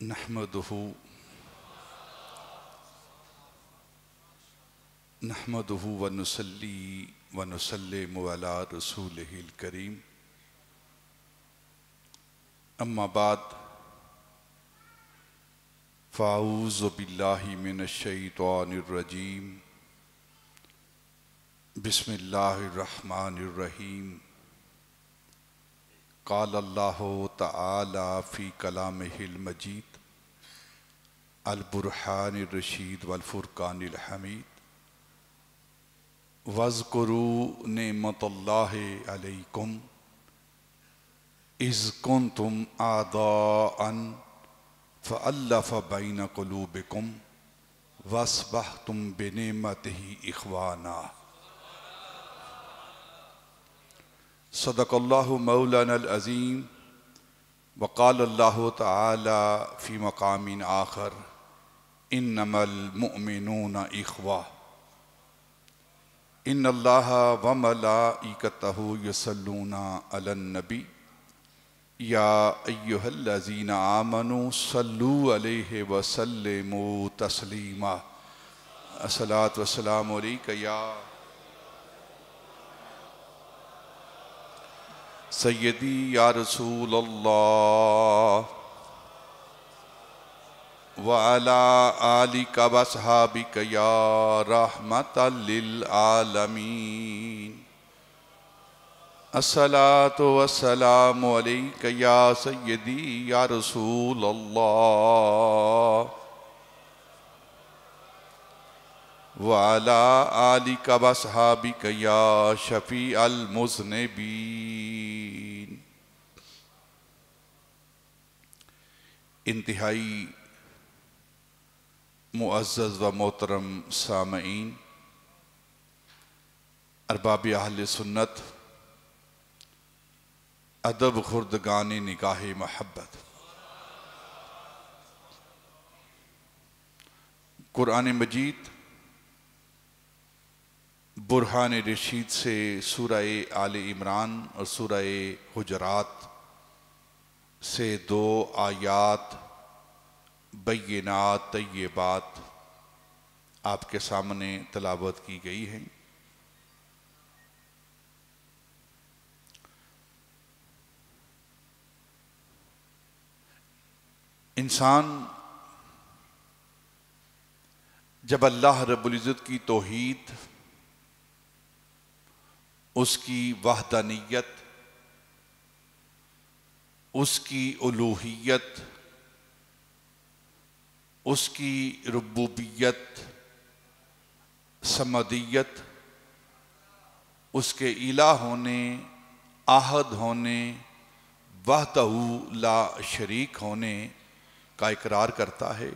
نحمده ونصلي ونسلم على رسوله الكريم اما بعد فاعوذ بالله من الشيطان الرجيم بسم الله الرحمن الرحيم قال الله تعالى في كلامه المجيد البرهان الرشيد والفرقان الحميد واذكروا نعمة الله عليكم إذ كنتم أعداء فألف بين قلوبكم وأصبحتم بنعمته إخوانا صدق الله مولانا العظيم وقال الله تعالى في مقام آخر إنما المؤمنون إخوة إن الله وملائكته يصلون على النبي يا أيها الذين آمنوا صلوا عليه وسلموا تسليما الصلاة والسلام عليك يا سيدي يا رسول الله وعلى آلك وصحابك يا رحمة للعالمين الصلاة والسلام عليك يا سيدي يا رسول الله وعلى آلك وصحابك يا شفيع المذنبين انتہائی معزز و محترم سامعین، ارباب اہل سنت، ادب خردگان نگاہ محبت، قرآن مجید برہان رشید سے سورہ آل عمران اور سورہ حجرات سے 2 آیات بینات طیبات آپ کے سامنے تلاوت کی گئی ہیں۔ انسان جب اللہ رب العزت کی توحید، اس کی وحدانیت، اس کی الوہیت، اس کی ربوبیت، سمدیت، اس کے الہ ہونے، احد ہونے، وحدہ لا شریک ہونے کا اقرار کرتا ہے،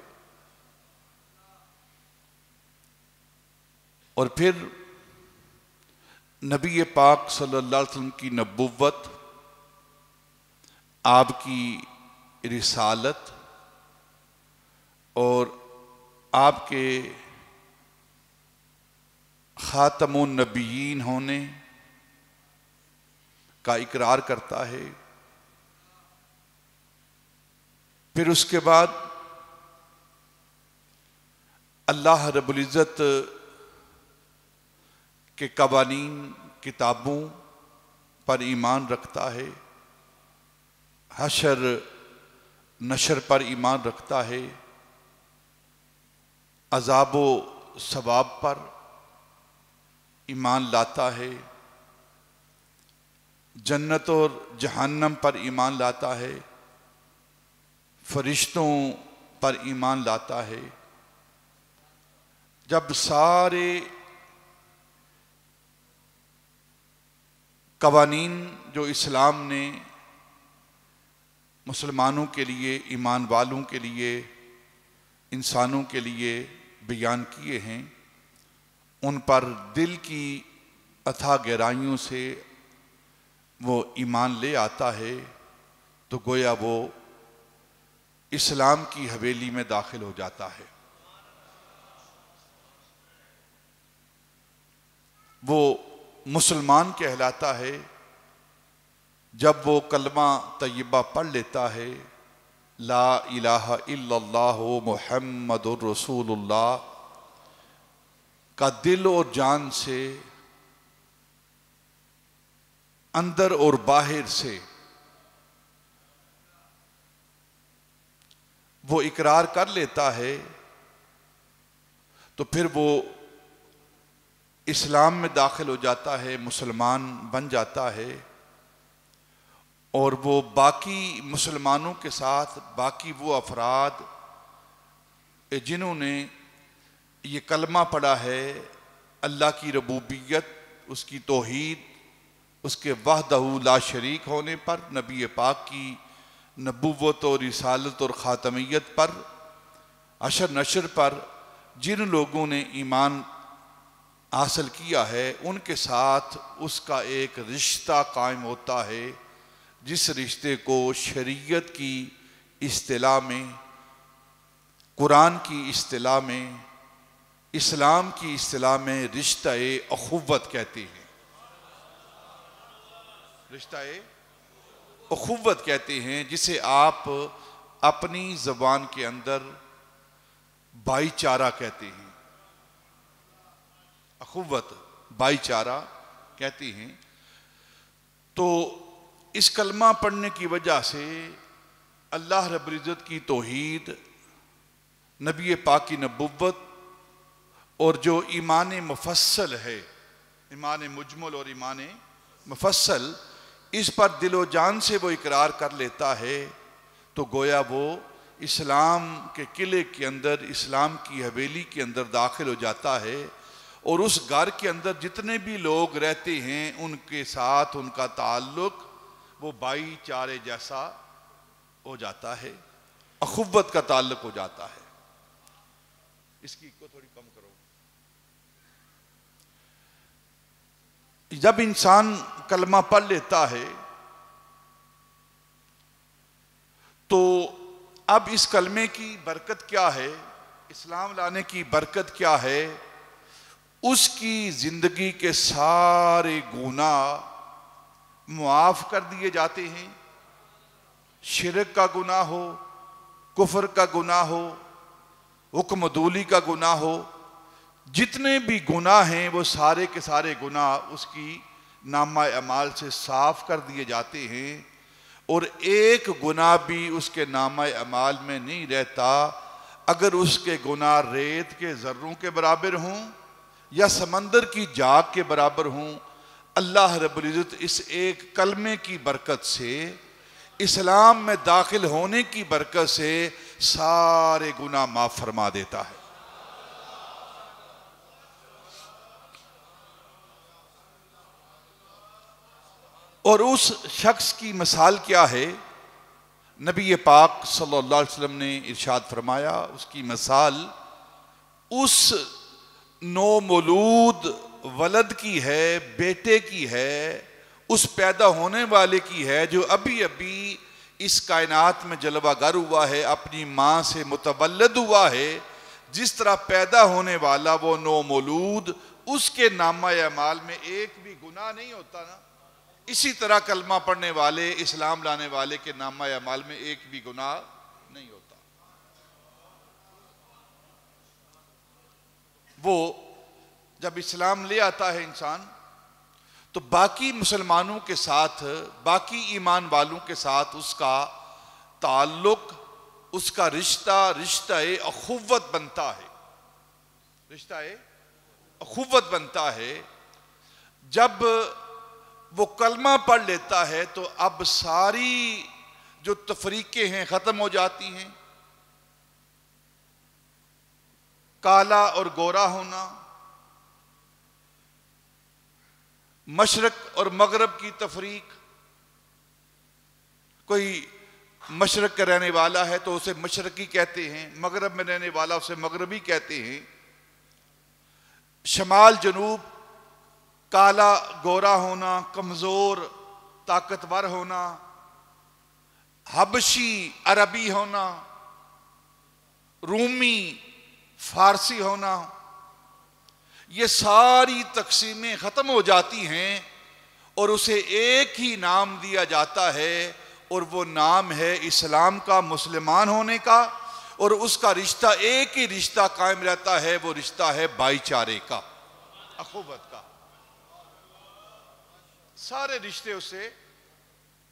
اور پھر نبی پاک صلی اللہ علیہ وسلم کی نبوت، آپ کی رسالت اور آپ کے خاتم النبیین ہونے کا اقرار کرتا ہے۔ پھر اس کے بعد اللہ رب العزت کے قوانین، کتابوں پر ایمان رکھتا ہے، حشر نشر پر ایمان رکھتا ہے، عذاب و ثواب پر ایمان لاتا ہے، جنت اور جہنم پر ایمان لاتا ہے، فرشتوں پر ایمان لاتا ہے۔ جب سارے قوانین جو اسلام نے مسلمانوں کے لیے، ایمان والوں کے لیے، انسانوں کے لیے بیان کیے ہیں، ان پر دل کی اتھا گہرائیوں سے وہ ایمان لے آتا ہے، تو گویا وہ اسلام کی حویلی میں داخل ہو جاتا ہے۔ وہ مسلمان کہلاتا ہے جب وہ کلمہ طیبہ پڑھ لیتا ہے، لا الہ الا اللہ محمد الرسول اللہ کا دل اور جان سے، اندر اور باہر سے وہ اقرار کر لیتا ہے تو پھر وہ اسلام میں داخل ہو جاتا ہے، مسلمان بن جاتا ہے، اور وہ باقی مسلمانوں کے ساتھ باقی وہ افراد جنہوں نے یہ کلمہ پڑھا ہے اللہ کی ربوبیت، اس کی توحید، اس کے وحدہ لا شریک ہونے پر، نبی پاک کی نبوت اور رسالت اور خاتمیت پر، عشر نشر پر جن لوگوں نے ایمان حاصل کیا ہے، ان کے ساتھ اس کا ایک رشتہ قائم ہوتا ہے، جس رشتے کو شریعت کی اصطلاح میں، قرآن کی اصطلاح میں، اسلام کی اصطلاح میں رشتہ اخوت کہتے ہیں۔ رشتہ اخوت کہتے ہیں، جسے آپ اپنی زبان کے اندر بھائی چارہ کہتے ہیں۔ اخوت بھائی چارہ کہتے ہیں۔ تو اس کلمہ پڑھنے کی وجہ سے اللہ رب العزت کی توحید، نبی پاک کی نبوت، اور جو ایمان مفصل ہے، ایمان مجمل اور ایمان مفصل، اس پر دل و جان سے وہ اقرار کر لیتا ہے، تو گویا وہ اسلام کے قلعے کے اندر، اسلام کی حویلی کے اندر داخل ہو جاتا ہے، اور اس گھر کے اندر جتنے بھی لوگ رہتے ہیں ان کے ساتھ ان کا تعلق وہ بھائی چارے جیسا ہو جاتا ہے، اخوت کا تعلق ہو جاتا ہے۔ اس کی کو تھوڑی کم کرو۔ جب انسان کلمہ پڑھ لیتا ہے تو اب اس کلمے کی برکت کیا ہے، اسلام لانے کی برکت کیا ہے؟ اس کی زندگی کے سارے گناہ معاف کر دیے جاتے ہیں۔ شرک کا گناہ ہو، کفر کا گناہ ہو، حکم عدولی کا گناہ ہو، جتنے بھی گناہ ہیں وہ سارے کے سارے گناہ اس کی نامہ اعمال سے صاف کر دیے جاتے ہیں، اور ایک گناہ بھی اس کے نامہ اعمال میں نہیں رہتا۔ اگر اس کے گناہ ریت کے ذروں کے برابر ہوں یا سمندر کی جاگ کے برابر ہوں، اللہ رب العزت اس ایک کلمے کی برکت سے، اسلام میں داخل ہونے کی برکت سے سارے گناہ معاف فرما دیتا ہے۔ اور اس شخص کی مثال کیا ہے؟ نبی پاک صلی اللہ علیہ وسلم نے ارشاد فرمایا، اس کی مثال اس نومولود ولد کی ہے، بیٹے کی ہے، اس پیدا ہونے والے کی ہے جو ابھی ابھی اس کائنات میں جلوہ گر ہوا ہے، اپنی ماں سے متولد ہوا ہے۔ جس طرح پیدا ہونے والا وہ نومولود، اس کے نامہ اعمال میں ایک بھی گناہ نہیں ہوتا نا، اسی طرح کلمہ پڑھنے والے، اسلام لانے والے کے نامہ اعمال میں ایک بھی گناہ نہیں ہوتا۔ وہ جب اسلام لے آتا ہے انسان تو باقی مسلمانوں کے ساتھ، باقی ایمان والوں کے ساتھ اس کا تعلق، اس کا رشتہ اخوت بنتا ہے، رشتہ اخوت بنتا ہے۔ جب وہ کلمہ پڑھ لیتا ہے تو اب ساری جو تفریقیں ہیں ختم ہو جاتی ہیں۔ کالا اور گورا ہونا، مشرق اور مغرب کی تفریق، کوئی مشرق کا رہنے والا ہے تو اسے مشرقی کہتے ہیں، مغرب میں رہنے والا اسے مغربی کہتے ہیں۔ شمال جنوب، کالا گورا ہونا، کمزور طاقتور ہونا، حبشی عربی ہونا، رومی فارسی ہونا، یہ ساری تقسیمیں ختم ہو جاتی ہیں اور اسے ایک ہی نام دیا جاتا ہے، اور وہ نام ہے اسلام کا، مسلمان ہونے کا، اور اس کا رشتہ ایک ہی رشتہ قائم رہتا ہے، وہ رشتہ ہے بھائی چارے کا، اخوت کا۔ سارے رشتے اس سے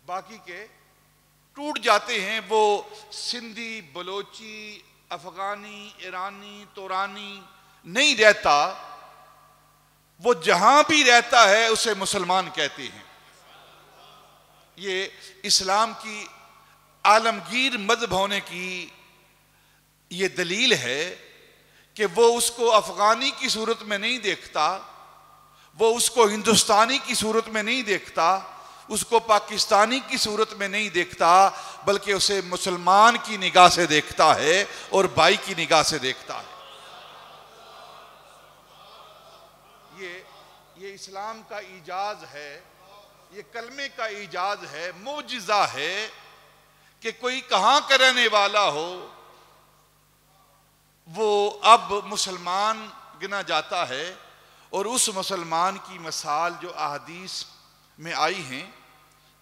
باقی کے ٹوٹ جاتے ہیں۔ وہ سندھی، بلوچی، افغانی، ایرانی، تورانی نہیں رہتا، وہ جہاں بھی رہتا ہے اسے مسلمان کہتے ہیں۔ یہ اسلام کی عالمگیر مذہب ہونے کی یہ دلیل ہے کہ وہ اس کو افغانی کی صورت میں نہیں دیکھتا، وہ اس کو ہندوستانی کی صورت میں نہیں دیکھتا، اس کو پاکستانی کی صورت میں نہیں دیکھتا، بلکہ اسے مسلمان کی نگاہ سے دیکھتا ہے اور بھائی کی نگاہ سے دیکھتا ہے۔ یہ اسلام کا اعجاز ہے، یہ کلمے کا اعجاز ہے، معجزہ ہے کہ کوئی کہاں کا رہنے والا ہو وہ اب مسلمان گنا جاتا ہے، اور اس مسلمان کی مثال جو احادیث میں آئی ہیں،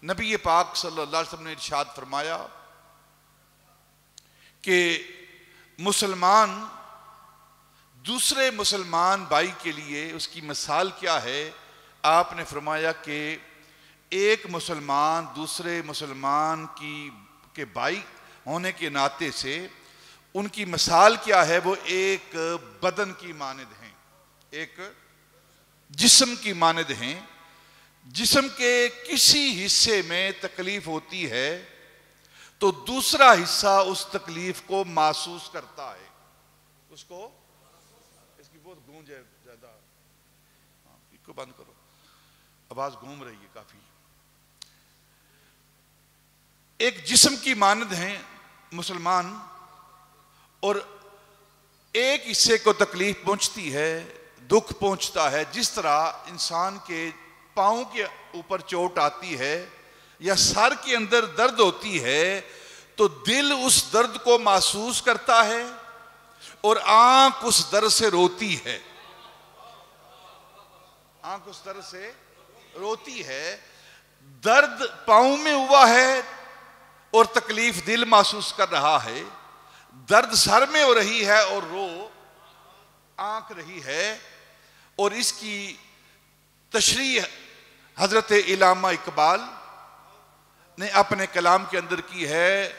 نبی پاک صلی اللہ علیہ وسلم نے ارشاد فرمایا کہ مسلمان دوسرے مسلمان بھائی کے لیے اس کی مثال کیا ہے؟ آپ نے فرمایا کہ ایک مسلمان دوسرے مسلمان کے بھائی ہونے کے ناطے سے ان کی مثال کیا ہے؟ وہ ایک بدن کی مانند ہیں، ایک جسم کی مانند ہیں۔ جسم کے کسی حصے میں تکلیف ہوتی ہے تو دوسرا حصہ اس تکلیف کو محسوس کرتا ہے، اس کی بہت گونج ہے زیادہ، اس کو بند کرو، آواز گھوم رہی ہے کافی۔ ایک جسم کی مانند ہیں مسلمان، اور ایک حصے کو تکلیف پہنچتی ہے، دکھ پہنچتا ہے۔ جس طرح انسان کے پاؤں کے اوپر چوٹ آتی ہے یا سر کے اندر درد ہوتی ہے تو دل اس درد کو محسوس کرتا ہے اور آنکھ اس درد سے روتی ہے، آنکھ اس درد سے روتی ہے۔ درد پاؤں میں ہوا ہے اور تکلیف دل محسوس کر رہا ہے، درد سر میں ہو رہی ہے اور رو آنکھ رہی ہے۔ اور اس کی تشریح حضرت علامہ اقبال نے اپنے کلام کے اندر کی ہے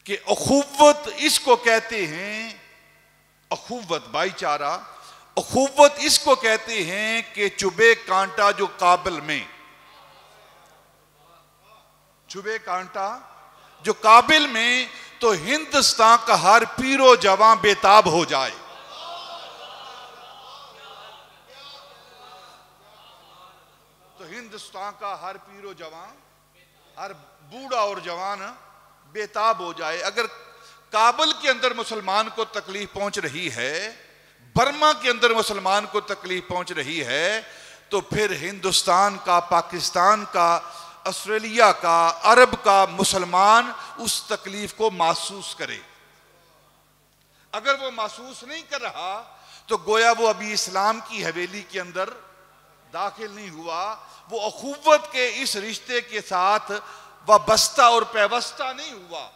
کہ اخوت اس کو کہتے ہیں، اخوت بھائی چارہ، اخوت اس کو کہتے ہیں کہ چبھے کانٹا جو کابل میں، چبھے کانٹا جو کابل میں تو ہندوستان کا ہر پیر و جوان بےتاب ہو جائے۔ تو ہندوستان کا ہر پیر و جوان، ہر بوڑھا اور جوان بےتاب ہو جائے۔ اگر کابل کے اندر مسلمان کو تکلیف پہنچ رہی ہے، برما کے اندر مسلمان کو تکلیف پہنچ رہی ہے، تو پھر ہندوستان کا، پاکستان کا، آسٹریلیا کا، عرب کا مسلمان اس تکلیف کو محسوس کرے۔ اگر وہ محسوس نہیں کر رہا تو گویا وہ ابھی اسلام کی حویلی کے اندر داخل نہیں ہوا، وہ اخوت کے اس رشتے کے ساتھ وابستہ اور پیوستہ نہیں ہوا۔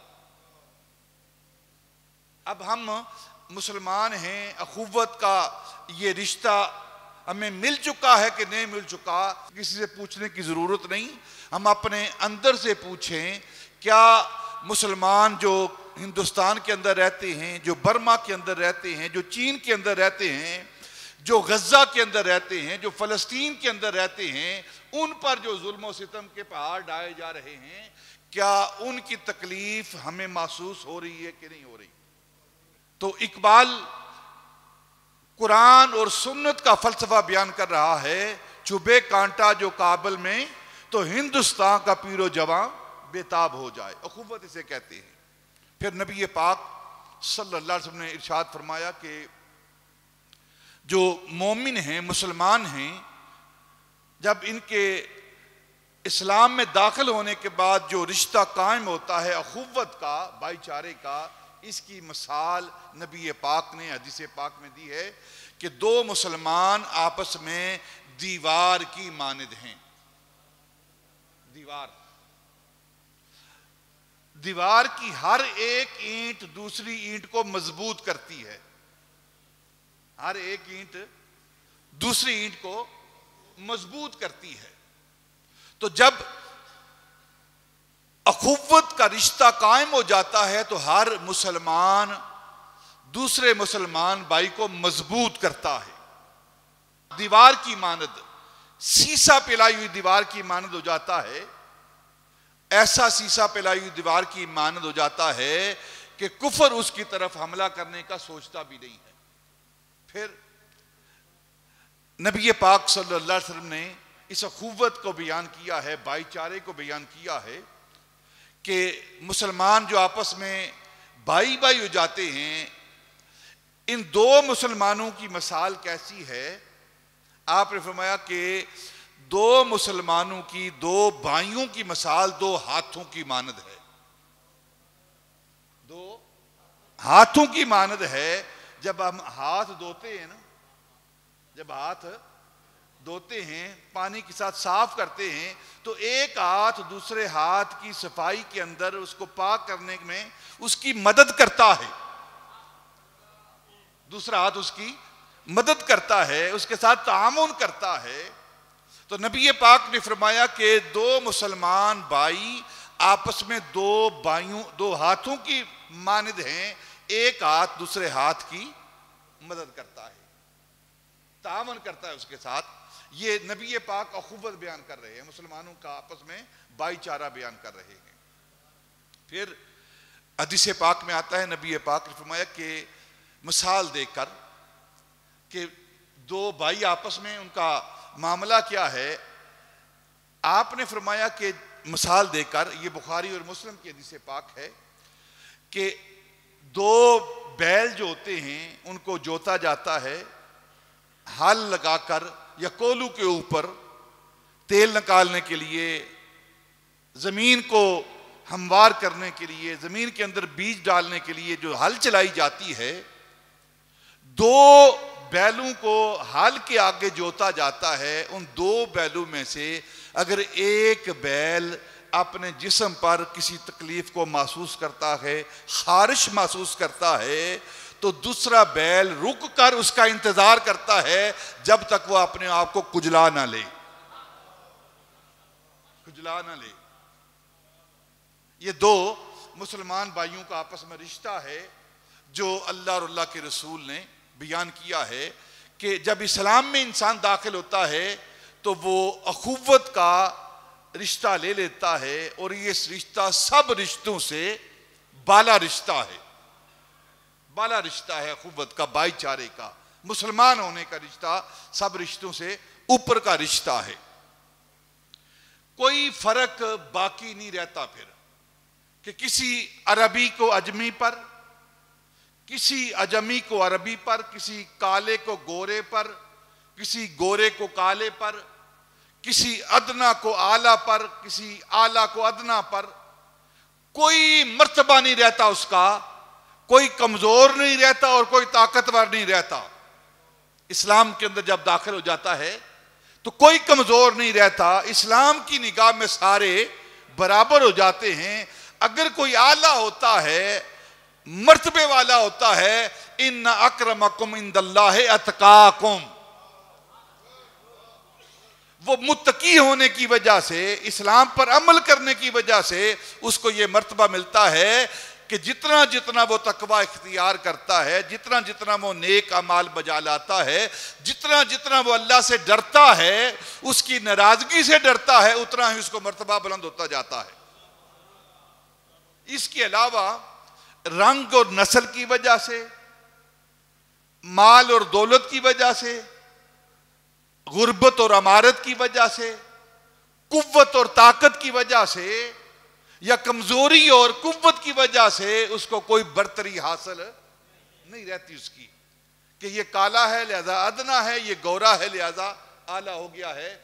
اب ہم مسلمان ہیں، اخوت کا یہ رشتہ ہمیں مل چکا ہے کہ نہیں مل چکا، کسی سے پوچھنے کی ضرورت نہیں۔ ہم اپنے اندر سے پوچھیں، کیا مسلمان جو ہندوستان کے اندر رہتے ہیں، جو برما کے اندر رہتے ہیں، جو چین کے اندر رہتے ہیں، جو غزہ کے اندر رہتے ہیں، جو فلسطین کے اندر رہتے ہیں، ان پر جو ظلم و ستم کے پہاڑ ڈھائے جا رہے ہیں، کیا ان کی تکلیف ہمیں محسوس ہو رہی ہے کہ نہیں ہو رہی؟ تو اقبال قرآن اور سنت کا فلسفہ بیان کر رہا ہے، چبھے کانٹا جو کابل میں تو ہندوستان کا پیر و جوان بےتاب ہو جائے، اخوت اسے کہتے ہیں۔ پھر نبی پاک صلی اللہ علیہ وسلم نے ارشاد فرمایا کہ جو مومن ہیں، مسلمان ہیں، جب ان کے اسلام میں داخل ہونے کے بعد جو رشتہ قائم ہوتا ہے اخوت کا، بھائی چارے کا، اس کی مثال نبی پاک نے حدیث پاک میں دی ہے کہ دو مسلمان آپس میں دیوار کی مانند ہیں۔ دیوار دیوار کی ہر ایک اینٹ دوسری اینٹ کو مضبوط کرتی ہے، ہر ایک اینٹ دوسری اینٹ کو مضبوط کرتی ہے۔ تو جب اخوت کا رشتہ قائم ہو جاتا ہے تو ہر مسلمان دوسرے مسلمان بھائی کو مضبوط کرتا ہے۔ دیوار کی مانند، سیسا پلائی ہوئی دیوار کی مانند ہو جاتا ہے، ایسا سیسا پلائی ہوئی دیوار کی مانند ہو جاتا ہے کہ کفر اس کی طرف حملہ کرنے کا سوچتا بھی نہیں ہے۔ پھر نبی پاک صلی اللہ علیہ وسلم نے اس اخوت کو بیان کیا ہے، بھائی چارے کو بیان کیا ہے کہ مسلمان جو آپس میں بھائی بھائی ہو جاتے ہیں، ان دو مسلمانوں کی مثال کیسی ہے؟ آپ نے فرمایا کہ دو مسلمانوں کی، دو بھائیوں کی مثال دو ہاتھوں کی مانند ہے، دو ہاتھوں کی مانند ہے۔ جب ہم ہاتھ دھوتے ہیں نا، جب ہاتھ دھوتے ہیں پانی کے ساتھ صاف کرتے ہیں تو ایک ہاتھ دوسرے ہاتھ کی صفائی کے اندر اس کو پاک کرنے میں اس کی مدد کرتا ہے، دوسرا ہاتھ اس کی مدد کرتا ہے، اس کے ساتھ تعاون کرتا ہے۔ تو نبی پاک نے فرمایا کہ دو مسلمان بھائی آپس میں دو ہاتھوں کی مانند ہیں، ایک ہاتھ دوسرے ہاتھ کی مدد کرتا ہے، تعاون کرتا ہے اس کے ساتھ۔ یہ نبی پاک اخوت بیان کر رہے ہیں، مسلمانوں کا آپس میں بھائی چارہ بیان کر رہے ہیں۔ پھر حدیث پاک میں آتا ہے، نبی پاک نے فرمایا کہ مثال دے کر کہ دو بھائی آپس میں ان کا معاملہ کیا ہے، آپ نے فرمایا کہ مثال دے کر، یہ بخاری اور مسلم کی حدیث پاک ہے، کہ دو بیل جو ہوتے ہیں ان کو جوتا جاتا ہے، ہل لگا کر یا کولو کے اوپر تیل نکالنے کے لیے، زمین کو ہموار کرنے کے لیے، زمین کے اندر بیج ڈالنے کے لیے جو ہل چلائی جاتی ہے، دو بیلوں کو ہل کے آگے جوتا جاتا ہے۔ ان دو بیلوں میں سے اگر ایک بیل اپنے جسم پر کسی تکلیف کو محسوس کرتا ہے، خارش محسوس کرتا ہے، تو دوسرا بیل رک کر اس کا انتظار کرتا ہے جب تک وہ اپنے آپ کو کجلا نہ لے، کجلا نہ لے۔ یہ دو مسلمان بھائیوں کا آپس میں رشتہ ہے جو اللہ اور اللہ کے رسول نے بیان کیا ہے کہ جب اسلام میں انسان داخل ہوتا ہے تو وہ اخوت کا رشتہ لے لیتا ہے، اور یہ رشتہ سب رشتوں سے بالا رشتہ ہے، بالا رشتہ ہے اخوت کا، بھائی چارے کا، مسلمان ہونے کا رشتہ سب رشتوں سے اوپر کا رشتہ ہے۔ کوئی فرق باقی نہیں رہتا پھر کہ کسی عربی کو اجمی پر، کسی اجمی کو عربی پر، کسی کالے کو گورے پر، کسی گورے کو کالے پر، کسی ادنا کو اعلیٰ پر، کسی اعلیٰ کو ادنا پر، کوئی مرتبہ نہیں رہتا اس کا، کوئی کمزور نہیں رہتا اور کوئی طاقتور نہیں رہتا۔ اسلام کے اندر جب داخل ہو جاتا ہے تو کوئی کمزور نہیں رہتا، اسلام کی نگاہ میں سارے برابر ہو جاتے ہیں۔ اگر کوئی اعلیٰ ہوتا ہے، مرتبے والا ہوتا ہے، ان اکرمکم عند اللہ اتقاکم، وہ متقی ہونے کی وجہ سے، اسلام پر عمل کرنے کی وجہ سے اس کو یہ مرتبہ ملتا ہے کہ جتنا جتنا وہ تقوی اختیار کرتا ہے، جتنا جتنا وہ نیک اعمال بجا لاتا ہے، جتنا جتنا وہ اللہ سے ڈرتا ہے، اس کی ناراضگی سے ڈرتا ہے، اتنا ہی اس کو مرتبہ بلند ہوتا جاتا ہے۔ اس کے علاوہ رنگ اور نسل کی وجہ سے، مال اور دولت کی وجہ سے، غربت اور امارت کی وجہ سے، قوت اور طاقت کی وجہ سے، یا کمزوری اور قوت کی وجہ سے اس کو کوئی برتری حاصل نہیں رہتی اس کی، کہ یہ کالا ہے لہذا ادنا ہے، یہ گورا ہے لہذا اعلیٰ ہو گیا ہے۔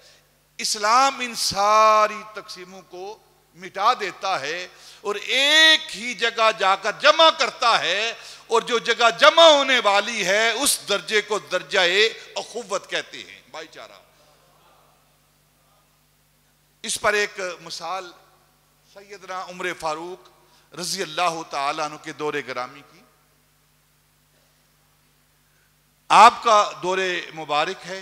اسلام ان ساری تقسیموں کو مٹا دیتا ہے اور ایک ہی جگہ جا کر جمع کرتا ہے، اور جو جگہ جمع ہونے والی ہے اس درجے کو درجہ اخوت کہتے ہیں، بھائی چارہ۔ اس پر ایک مثال سیدنا عمر فاروق رضی اللہ تعالیٰ عنہ کے دور گرامی کی. آپ کا دور مبارک ہے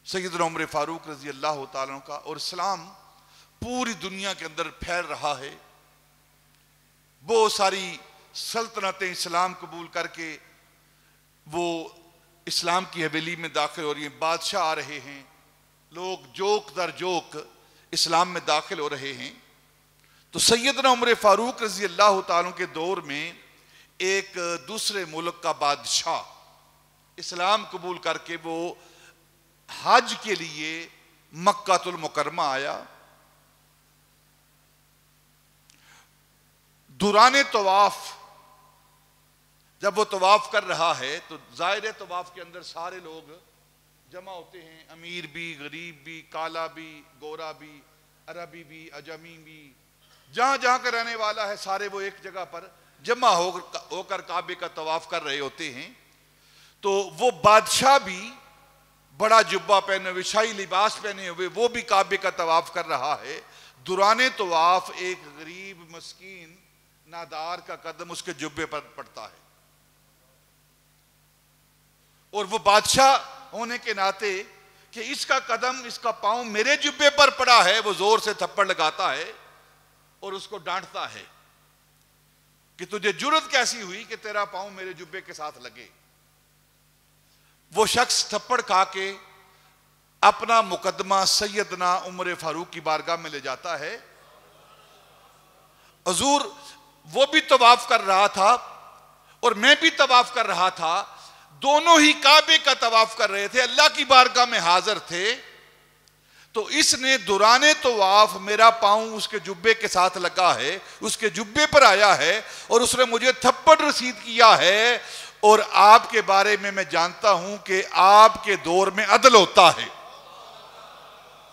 سیدنا عمر فاروق رضی اللہ تعالیٰ عنہ کا، اور اسلام پوری دنیا کے اندر پھیل رہا ہے. بہت ساری سلطنتیں اسلام قبول کر کے وہ اسلام کی حویلی میں داخل ہو رہی ہیں، بادشاہ آ رہے ہیں، لوگ جوک در جوک اسلام میں داخل ہو رہے ہیں. تو سیدنا عمر فاروق رضی اللہ تعالیٰ کے دور میں ایک دوسرے ملک کا بادشاہ اسلام قبول کر کے وہ حج کے لیے مکہ المکرمہ آیا. دوران طواف جب وہ طواف کر رہا ہے تو ظاہر طواف کے اندر سارے لوگ جمع ہوتے ہیں، امیر بھی، غریب بھی، کالا بھی، گورا بھی، عربی بھی، عجمی بھی، جہاں جہاں کا رہنے والا ہے سارے وہ ایک جگہ پر جمع ہو کر کعبے کا طواف کر رہے ہوتے ہیں. تو وہ بادشاہ بھی بڑا جبہ پہنے ہوئے، شاہی لباس پہنے ہوئے، وہ بھی کعبے کا طواف کر رہا ہے. دوران طواف ایک غریب مسکین نادار کا قدم اس کے جبے پر پڑتا ہے، اور وہ بادشاہ ہونے کے ناطے کہ اس کا قدم، اس کا پاؤں میرے جبے پر پڑا ہے، وہ زور سے تھپڑ لگاتا ہے اور اس کو ڈانٹتا ہے کہ تجھے جرت کیسی ہوئی کہ تیرا پاؤں میرے جبے کے ساتھ لگے. وہ شخص تھپڑ کھا کے اپنا مقدمہ سیدنا عمر فاروق کی بارگاہ میں لے جاتا ہے. حضور وہ بھی طواف کر رہا تھا اور میں بھی طواف کر رہا تھا، دونوں ہی کعبے کا طواف کر رہے تھے، اللہ کی بارگاہ میں حاضر تھے. تو اس نے دوران طواف میرا پاؤں اس کے جبے کے ساتھ لگا ہے، اس کے جبے پر آیا ہے اور اس نے مجھے تھپڑ رسید کیا ہے. اور آپ کے بارے میں جانتا ہوں کہ آپ کے دور میں عدل ہوتا ہے،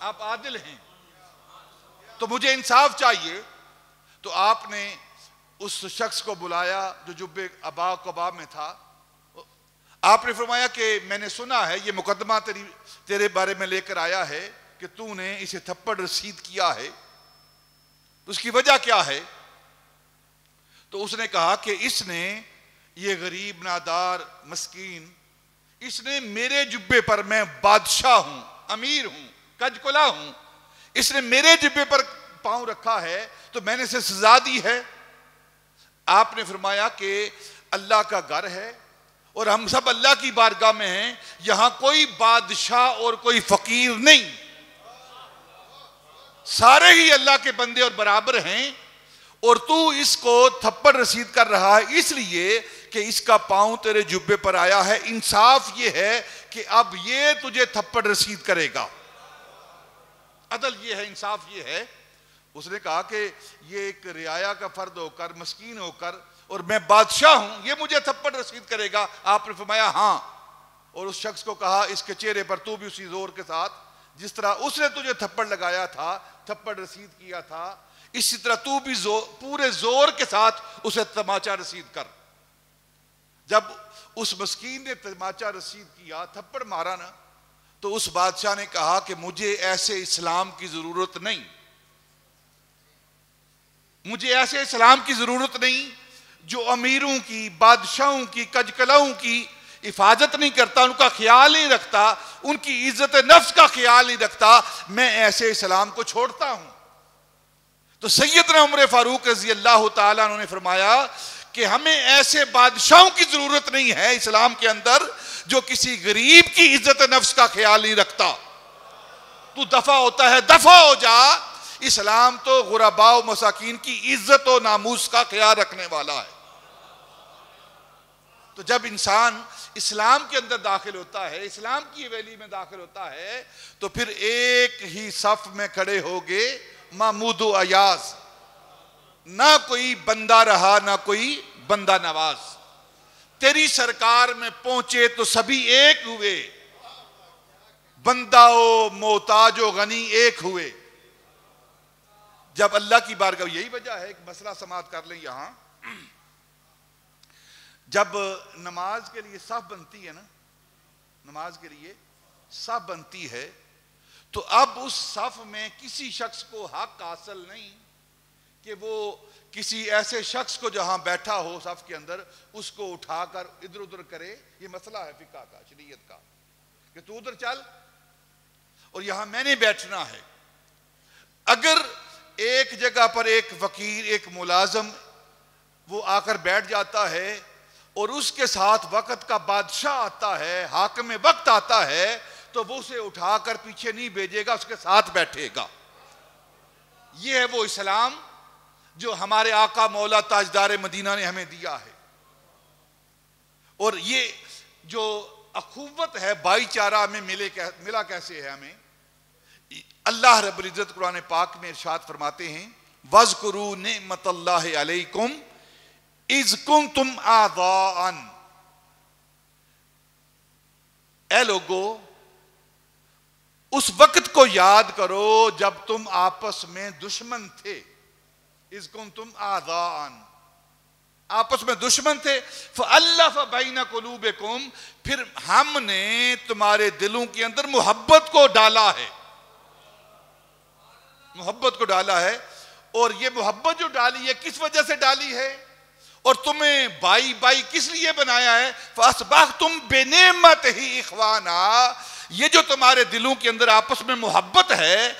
آپ عادل ہیں، تو مجھے انصاف چاہیے. تو آپ نے اس شخص کو بلایا جو جبے ابا قبا میں تھا. آپ نے فرمایا کہ میں نے سنا ہے یہ مقدمہ تیرے بارے میں لے کر آیا ہے کہ تو نے اسے تھپڑ رسید کیا ہے، اس کی وجہ کیا ہے؟ تو اس نے کہا کہ اس نے، یہ غریب نادار مسکین، اس نے میرے جبے پر، میں بادشاہ ہوں، امیر ہوں، کج کلا ہوں، اس نے میرے جبے پر پاؤں رکھا ہے تو میں نے اسے سزا دی ہے. آپ نے فرمایا کہ اللہ کا گھر ہے اور ہم سب اللہ کی بارگاہ میں ہیں، یہاں کوئی بادشاہ اور کوئی فقیر نہیں، سارے ہی اللہ کے بندے اور برابر ہیں. اور تو اس کو تھپڑ رسید کر رہا ہے اس لیے کہ اس کا پاؤں تیرے جبے پر آیا ہے. انصاف یہ ہے کہ اب یہ تجھے تھپڑ رسید کرے گا. عدل یہ ہے، انصاف یہ ہے. اس نے کہا کہ یہ ایک رعایا کا فرد ہو کر، مسکین ہو کر، اور میں بادشاہ ہوں، یہ مجھے تھپڑ رسید کرے گا؟ آپ نے فرمایا ہاں. اور اس شخص کو کہا اس کے چہرے پر تو بھی اسی زور کے ساتھ جس طرح اس نے تجھے تھپڑ لگایا تھا، تھپڑ رسید کیا تھا، اسی طرح تو بھی پورے زور کے ساتھ اسے تماچا رسید کر. جب اس مسکین نے تماچا رسید کیا، تھپڑ مارا نا، تو اس بادشاہ نے کہا کہ مجھے ایسے اسلام کی ضرورت نہیں، مجھے ایسے اسلام کی ضرورت نہیں جو امیروں کی، بادشاہوں کی، کجکلاؤں کی حفاظت نہیں کرتا، ان کا خیال نہیں رکھتا، ان کی عزت نفس کا خیال نہیں رکھتا. میں ایسے اسلام کو چھوڑتا ہوں. تو سیدنا عمر فاروق رضی اللہ تعالیٰ عنہ نے فرمایا کہ ہمیں ایسے بادشاہوں کی ضرورت نہیں ہے اسلام کے اندر جو کسی غریب کی عزت نفس کا خیال نہیں رکھتا. تو دفع ہوتا ہے، دفع ہو جا. اسلام تو غرباء و مساکین کی عزت و ناموس کا خیال رکھنے والا ہے. تو جب انسان اسلام کے اندر داخل ہوتا ہے، اسلام کی حویلی میں داخل ہوتا ہے، تو پھر ایک ہی صف میں کھڑے ہوگے محمود و ایاز، نہ کوئی بندہ رہا نہ کوئی بندہ نواز. تیری سرکار میں پہنچے تو سبھی ایک ہوئے، بندہ و محتاج و غنی ایک ہوئے. جب اللہ کی بارگاہ، یہی وجہ ہے کہ مسئلہ سماعت کر لیں یہاں، جب نماز کے لیے صف بنتی ہے نا، نماز کے لیے صف بنتی ہے، تو اب اس صف میں کسی شخص کو حق حاصل نہیں کہ وہ کسی ایسے شخص کو جہاں بیٹھا ہو صف کے اندر اس کو اٹھا کر ادھر ادھر کرے. یہ مسئلہ ہے فقہ کا, شریعت کا, کہ تو ادھر چل اور یہاں میں نے بیٹھنا ہے. اگر ایک جگہ پر ایک فقیر, ایک ملازم وہ آ کر بیٹھ جاتا ہے اور اس کے ساتھ وقت کا بادشاہ آتا ہے, حاکم وقت آتا ہے, تو وہ اسے اٹھا کر پیچھے نہیں بھیجے گا, اس کے ساتھ بیٹھے گا. یہ ہے وہ اسلام جو ہمارے آقا مولا تاجدار مدینہ نے ہمیں دیا ہے. اور یہ جو اخوت ہے, بھائی چارہ ہمیں ملا کیسے ہے ہمیں؟ اللہ رب العزت قرآن پاک میں ارشاد فرماتے ہیں وَاذْكُرُوا نِعْمَةَ اللَّهِ عَلَيْكُمْ اِذْ كُنْتُمْ أَعْضَاءً. اے لوگو اس وقت کو یاد کرو جب تم آپس میں دشمن تھے. اِذْ كُنْتُمْ أَعْضَاءً, آپس میں دشمن تھے. فَأَلَّفَ بَيْنَ قُلُوبِكُمْ, پھر ہم نے تمہارے دلوں کے اندر محبت کو ڈالا ہے, محبت کو ڈالا ہے. اور یہ محبت جو ڈالی ہے کس وجہ سے ڈالی ہے, اور تمہیں بھائی بھائی کس لیے بنایا ہے؟ فَأَصْبَحْتُمْ بِنِعْمَتِهِ إِخْوَانًا. یہ جو تمہارے دلوں کے اندر آپس میں محبت ہے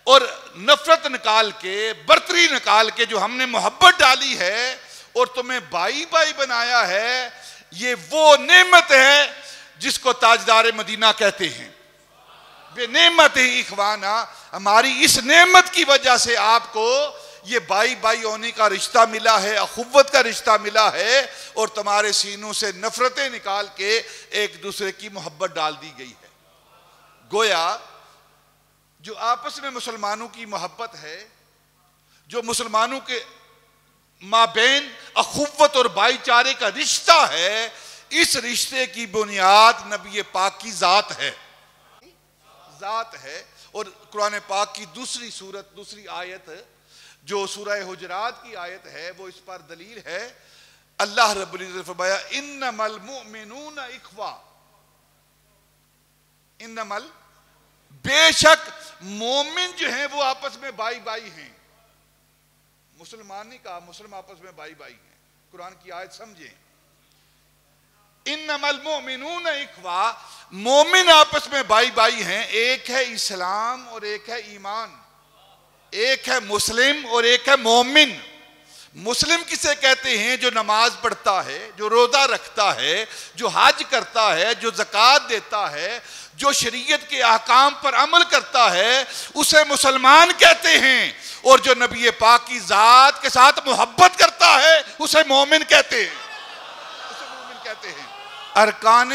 اور نفرت نکال کے, برتری نکال کے جو ہم نے محبت ڈالی ہے اور تمہیں بھائی بھائی بنایا ہے, یہ وہ نعمت ہے جس کو تاجدار مدینہ کہتے ہیں. بے نعمت ہی اخوانا, ہماری اس نعمت کی وجہ سے آپ کو یہ بھائی بھائی ہونے کا رشتہ ملا ہے, اخوت کا رشتہ ملا ہے, اور تمہارے سینوں سے نفرتیں نکال کے ایک دوسرے کی محبت ڈال دی گئی ہے. گویا جو آپس میں مسلمانوں کی محبت ہے, جو مسلمانوں کے مابین اخوت اور بھائی چارے کا رشتہ ہے, اس رشتے کی بنیاد نبی پاک کی ذات ہے, ذات ہے. اور قرآن پاک کی دوسری سورت, دوسری آیت جو سورہ حجرات کی آیت ہے وہ اس پر دلیل ہے. اللہ رب العزت فرمایا انما المؤمنون اخوہ, انما بے شک مومن جو ہیں وہ آپس میں بھائی بھائی ہیں. مسلمان نہیں کہا, مسلم آپس میں بھائی بھائی ہیں. قرآن کی آیت سمجھیں, انما المؤمنون اخوہ, مومن آپس میں بھائی بھائی ہیں. ایک ہے اسلام اور ایک ہے ایمان, ایک ہے مسلم اور ایک ہے مومن. مسلم کسے کہتے ہیں؟ جو نماز پڑھتا ہے, جو روزہ رکھتا ہے, جو حج کرتا ہے, جو زکوٰۃ دیتا ہے, جو شریعت کے احکام پر عمل کرتا ہے, اسے مسلمان کہتے ہیں. اور جو نبی پاک کی ذات کے ساتھ محبت کرتا ہے اسے مومن کہتے ہیں, اسے مومن کہتے ہیں. ارکان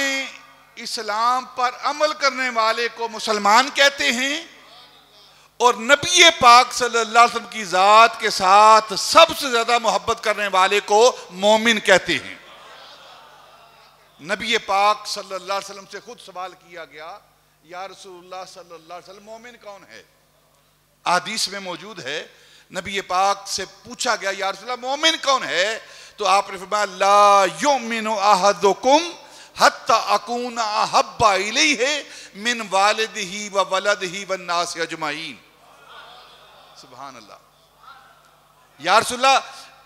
اسلام پر عمل کرنے والے کو مسلمان کہتے ہیں, اور نبی پاک صلی اللہ علیہ وسلم کی ذات کے ساتھ سب سے زیادہ محبت کرنے والے کو مومن کہتے ہیں. نبی پاک صلی اللہ علیہ وسلم سے خود سوال کیا گیا, یا رسول اللہ صلی اللہ علیہ وسلم مومن کون ہے؟ احادیث میں موجود ہے, نبی پاک سے پوچھا گیا یا رسول اللہ مومن کون ہے, تو آپ نے فرمایا لا یؤمن احدکم حتی اکون احب الیہ من والدہ و ولدہ والناس اجمعین. سبحان اللہ. یا رسول اللہ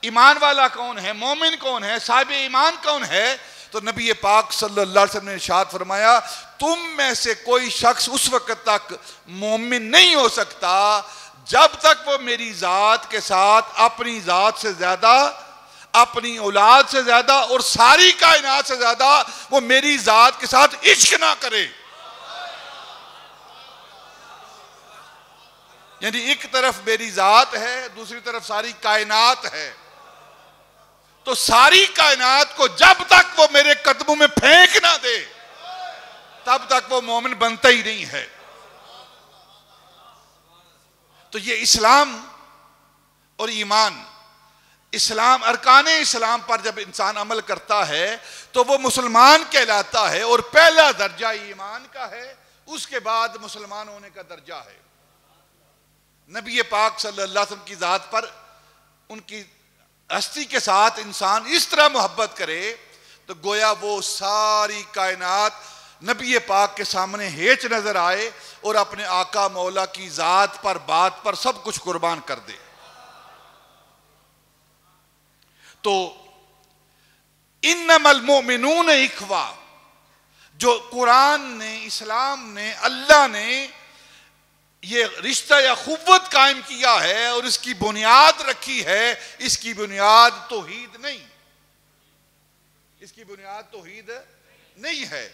ایمان والا کون ہے, مومن کون ہے, صاحب ایمان کون ہے؟ تو نبی پاک صلی اللہ علیہ وسلم نے ارشاد فرمایا تم میں سے کوئی شخص اس وقت تک مومن نہیں ہو سکتا جب تک وہ میری ذات کے ساتھ اپنی ذات سے زیادہ, اپنی اولاد سے زیادہ اور ساری کائنات سے زیادہ وہ میری ذات کے ساتھ عشق نہ کرے. یعنی ایک طرف میری ذات ہے, دوسری طرف ساری کائنات ہے, تو ساری کائنات کو جب تک وہ میرے قدموں میں پھینک نہ دے تب تک وہ مومن بنتا ہی نہیں ہے. تو یہ اسلام اور ایمان, اسلام, ارکان اسلام پر جب انسان عمل کرتا ہے تو وہ مسلمان کہلاتا ہے, اور پہلا درجہ ایمان کا ہے, اس کے بعد مسلمان ہونے کا درجہ ہے. نبی پاک صلی اللہ علیہ وسلم کی ذات پر, ان کی ہستی کے ساتھ انسان اس طرح محبت کرے تو گویا وہ ساری کائنات نبی پاک کے سامنے ہیچ نظر آئے اور اپنے آقا مولا کی ذات پر, بات پر سب کچھ قربان کر دے. تو انما المؤمنون اخوہ، جو قرآن نے، اسلام نے، اللہ نے یہ رشتہ یا اخوت قائم کیا ہے اور اس کی بنیاد رکھی ہے، اس کی بنیاد توحید نہیں، اس کی بنیاد توحید نہیں ہے۔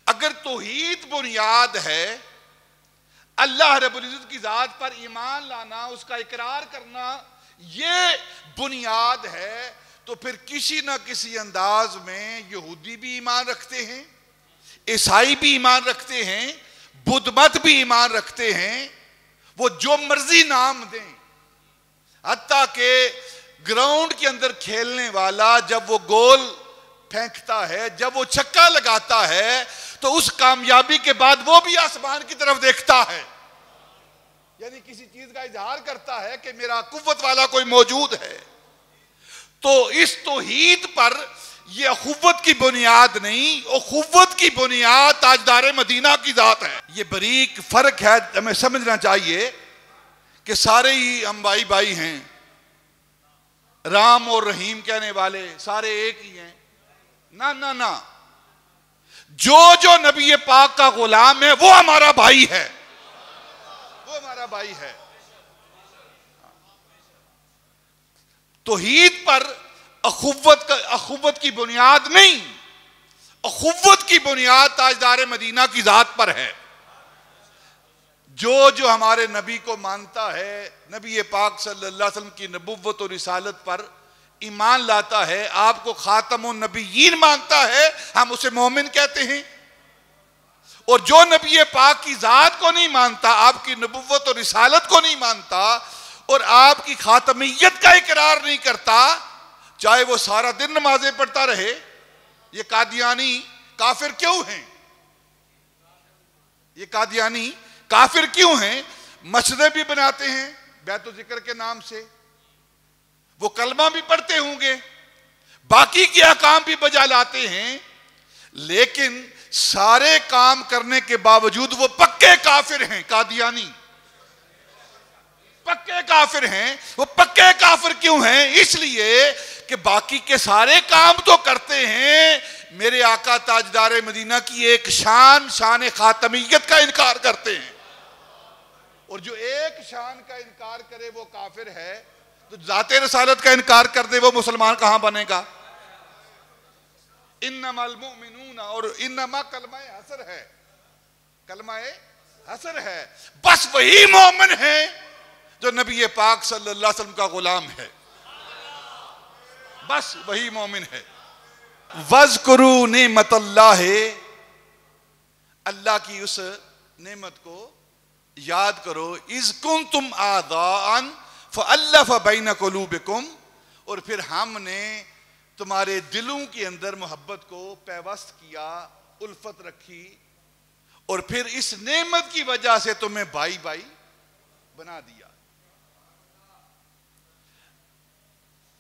اگر توحید بنیاد ہے، اللہ رب العزت کی ذات پر ایمان لانا، اس کا اقرار کرنا، یہ بنیاد ہے، تو پھر کسی نہ کسی انداز میں یہودی بھی ایمان رکھتے ہیں، عیسائی بھی ایمان رکھتے ہیں، بدھ مت بھی ایمان رکھتے ہیں، وہ جو مرضی نام دیں، حتیٰ کہ گراؤنڈ کے اندر کھیلنے والا جب وہ گول پھینکتا ہے، جب وہ چھکا لگاتا ہے، تو اس کامیابی کے بعد وہ بھی آسمان کی طرف دیکھتا ہے، یعنی کسی چیز کا اظہار کرتا ہے کہ میرا قوت والا کوئی موجود ہے۔ تو اس توحید پر یہ اخوت کی بنیاد نہیں، اخوت کی بنیاد تاجدار مدینہ کی ذات ہے۔ یہ باریک فرق ہے، ہمیں سمجھنا چاہیے کہ سارے ہی ہم بھائی بھائی ہیں، رام اور رحیم کہنے والے سارے ایک ہی ہیں، نہ نہ نہ، جو نبی پاک کا غلام ہے وہ ہمارا بھائی ہے، وہ ہمارا بھائی ہے۔ توحید پر اخوت کی بنیاد نہیں، اخوت کی بنیاد تاجدار مدینہ کی ذات پر ہے۔ جو ہمارے نبی کو مانتا ہے، نبی پاک صلی اللہ علیہ وسلم کی نبوت اور رسالت پر ایمان لاتا ہے، آپ کو خاتم النبیین مانتا ہے، ہم اسے مومن کہتے ہیں۔ اور جو نبی پاک کی ذات کو نہیں مانتا، آپ کی نبوت اور رسالت کو نہیں مانتا، اور آپ کی خاتمیت کا اقرار نہیں کرتا، چاہے وہ سارا دن نمازیں پڑھتا رہے، یہ قادیانی کافر کیوں ہیں؟ یہ قادیانی کافر کیوں ہیں؟ مسجدیں بھی بناتے ہیں بیت الذکر کے نام سے، وہ کلمہ بھی پڑھتے ہوں گے، باقی کے احکام بھی بجا لاتے ہیں، لیکن سارے کام کرنے کے باوجود وہ پکے کافر ہیں۔ قادیانی پکے کافر ہیں۔ وہ پکے کافر کیوں ہیں؟ اس لیے کہ باقی کے سارے کام تو کرتے ہیں، میرے آقا تاجدار مدینہ کی ایک شان خاتمیت کا انکار کرتے ہیں، اور جو ایک شان کا انکار کرے وہ کافر ہے، تو ذات رسالت کا انکار کر دے وہ مسلمان کہاں بنے گا؟ انما المؤمنون، اور انما کلمہ حصر ہے، کلمہ حصر ہے، بس وہی مومن ہے جو نبی پاک صلی اللہ علیہ وسلم کا غلام ہے، بس وہی مومن ہے۔ وَاذْكُرُوا نِعْمَتَ اللَّهِ، اللہ کی اس نعمت کو یاد کرو، اِذْ كُنْتُمْ أَعْضَاءً فَأَلَّفَ بَيْنَ قُلُوبِكُمْ، اور پھر ہم نے تمہارے دلوں کے اندر محبت کو پیوست کیا، الفت رکھی، اور پھر اس نعمت کی وجہ سے تمہیں بھائی بھائی بنا دیا۔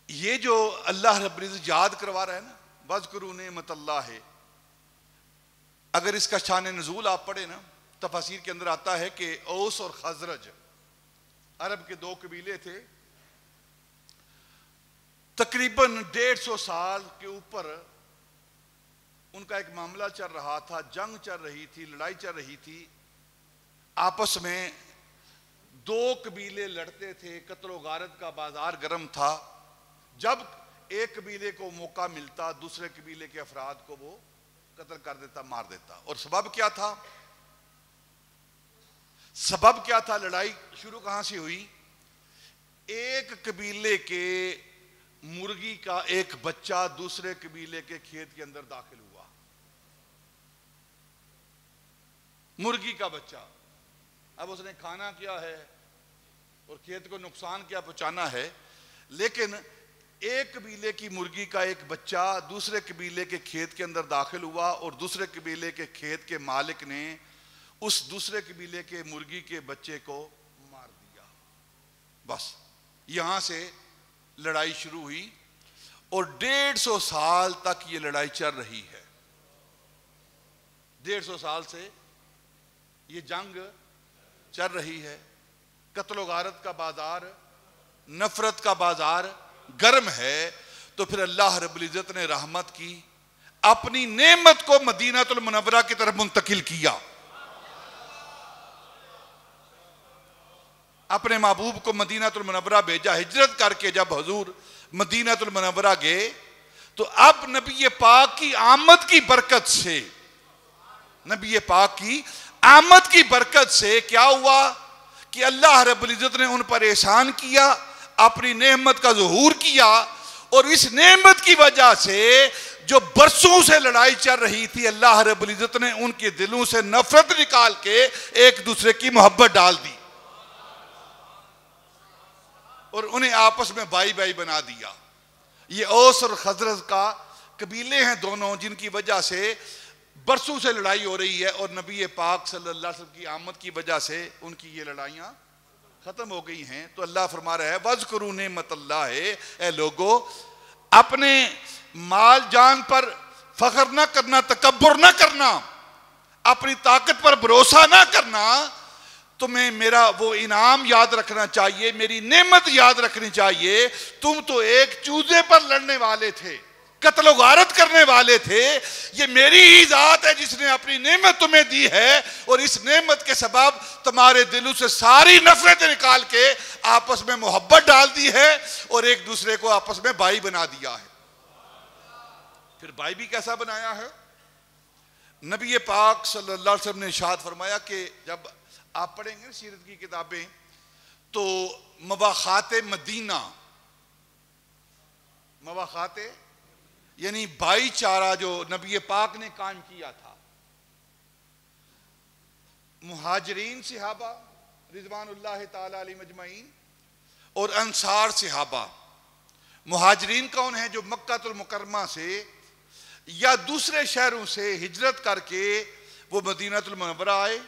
یہ جو اللہ رب العزت یاد کروا رہا ہے نا، وَاذْكُرُوا نِعْمَتَ اللَّهِ، اگر اس کا شان نزول آپ پڑھیں نا، تفاسیر کے اندر آتا ہے کہ اوس اور خزرج عرب کے دو قبیلے تھے، تقریباً 150 سال کے اوپر ان کا ایک معاملہ چل رہا تھا، جنگ چل رہی تھی، لڑائی چل رہی تھی، آپس میں دو قبیلے لڑتے تھے، قتل و غارت کا بازار گرم تھا۔ جب ایک قبیلے کو موقع ملتا، دوسرے قبیلے کے افراد کو وہ قتل کر دیتا، مار دیتا۔ اور سبب کیا تھا؟ سبب کیا تھا؟ لڑائی شروع کہاں سے ہوئی؟ ایک قبیلے کے مرغی کا ایک بچہ دوسرے قبیلے کے کھیت کے اندر داخل ہوا، مرغی کا بچہ۔ اب اس نے کھانا کیا ہے اور کھیت کو نقصان کیا پہنچانا ہے، لیکن ایک قبیلے کی مرغی کا ایک بچہ دوسرے قبیلے کے کھیت کے اندر داخل ہوا، اور دوسرے قبیلے کے کھیت کے مالک نے اس دوسرے قبیلے کے مرغی کے بچے کو مار دیا۔ بس یہاں سے لڑائی شروع ہوئی، اور 150 سال تک یہ لڑائی چل رہی ہے۔ 150 سال سے یہ جنگ چل رہی ہے، قتل و غارت کا بازار، نفرت کا بازار گرم ہے۔ تو پھر اللہ رب العزت نے رحمت کی، اپنی نعمت کو مدینہ المنورہ کی طرف منتقل کیا، اپنے محبوب کو مدینہ المنورہ بھیجا۔ ہجرت کر کے جب حضور مدینہ المنورہ گئے تو اب نبی پاک کی آمد کی برکت سے، نبی پاک کی آمد کی برکت سے کیا ہوا کہ اللہ رب العزت نے ان پر احسان کیا، اپنی نعمت کا ظہور کیا، اور اس نعمت کی وجہ سے جو برسوں سے لڑائی چل رہی تھی، اللہ رب العزت نے ان کے دلوں سے نفرت نکال کے ایک دوسرے کی محبت ڈال دی اور انہیں آپس میں بھائی بھائی بنا دیا۔ یہ اوس اور خزرج کا قبیلے ہیں دونوں، جن کی وجہ سے برسوں سے لڑائی ہو رہی ہے، اور نبی پاک صلی اللہ علیہ وسلم کی آمد کی وجہ سے ان کی یہ لڑائیاں ختم ہو گئی ہیں۔ تو اللہ فرما رہا ہے وَاذْكُرُوا نِعْمَتَ اللَّهِ، اے لوگو اپنے مال جان پر فخر نہ کرنا، تکبر نہ کرنا، اپنی طاقت پر بھروسہ نہ کرنا، تمہیں میرا وہ انعام یاد رکھنا چاہیے، میری نعمت یاد رکھنی چاہیے۔ تم تو ایک چوزے پر لڑنے والے تھے، قتل و غارت کرنے والے تھے، یہ میری ہی ذات ہے جس نے اپنی نعمت تمہیں دی ہے، اور اس نعمت کے سبب تمہارے دلوں سے ساری نفرتیں نکال کے آپس میں محبت ڈال دی ہے اور ایک دوسرے کو آپس میں بھائی بنا دیا ہے۔ پھر بھائی بھی کیسا بنایا ہے؟ نبی پاک صلی اللہ علیہ وسلم نے ارشاد فرمایا کہ جب آپ پڑھیں گے سیرت کی کتابیں تو مواخات مدینہ، مواخات یعنی بھائی چارہ جو نبی پاک نے قائم کیا تھا، مہاجرین صحابہ رضوان اللہ تعالی علیہ مجمعین اور انصار صحابہ۔ مہاجرین کون ہیں؟ جو مکہ المکرمہ سے یا دوسرے شہروں سے ہجرت کر کے وہ مدینہ المنورہ آئے،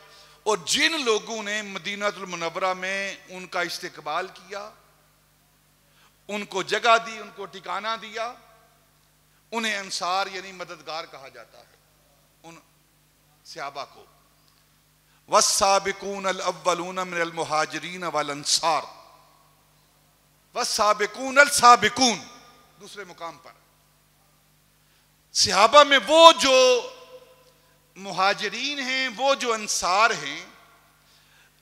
اور جن لوگوں نے مدینہ المنورہ میں ان کا استقبال کیا، ان کو جگہ دی، ان کو ٹھکانہ دیا، انہیں انصار یعنی مددگار کہا جاتا ہے ان صحابہ کو۔ والسابقون الاولون من المہاجرین والانصار، والسابقون السابقون دوسرے مقام پر صحابہ میں وہ جو مہاجرین ہیں، وہ جو انصار ہیں،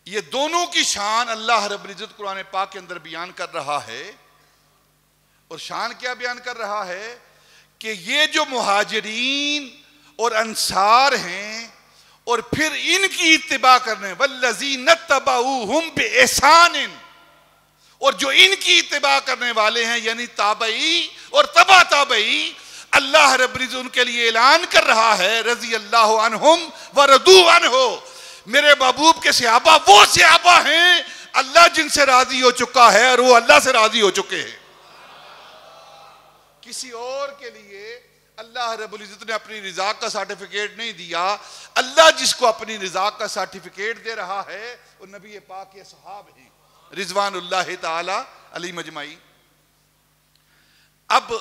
یہ دونوں کی شان اللہ رب العزت قرآن پاک کے اندر بیان کر رہا ہے۔ اور شان کیا بیان کر رہا ہے؟ کہ یہ جو مہاجرین اور انصار ہیں اور پھر ان کی اتباع کرنے والذین اتبعوہم بإحسان، اور جو ان کی اتباع کرنے والے ہیں یعنی تابعی اور تبع تابعی، اللہ رب العزت ان کے لیے اعلان کر رہا ہے رضی اللہ عنہم ورضوا عنہ، میرے محبوب کے صحابہ وہ صحابہ ہیں اللہ جن سے راضی ہو چکا ہے اور وہ اللہ سے راضی ہو چکے ہیں۔ کسی اور کے لیے اللہ رب العزت نے اپنی رضا کا سرٹیفکیٹ نہیں دیا، اللہ جس کو اپنی رضا کا سرٹیفکیٹ دے رہا ہے وہ نبی پاک کے صحاب ہیں رضوان اللہ تعالی علی مجمعین۔ اب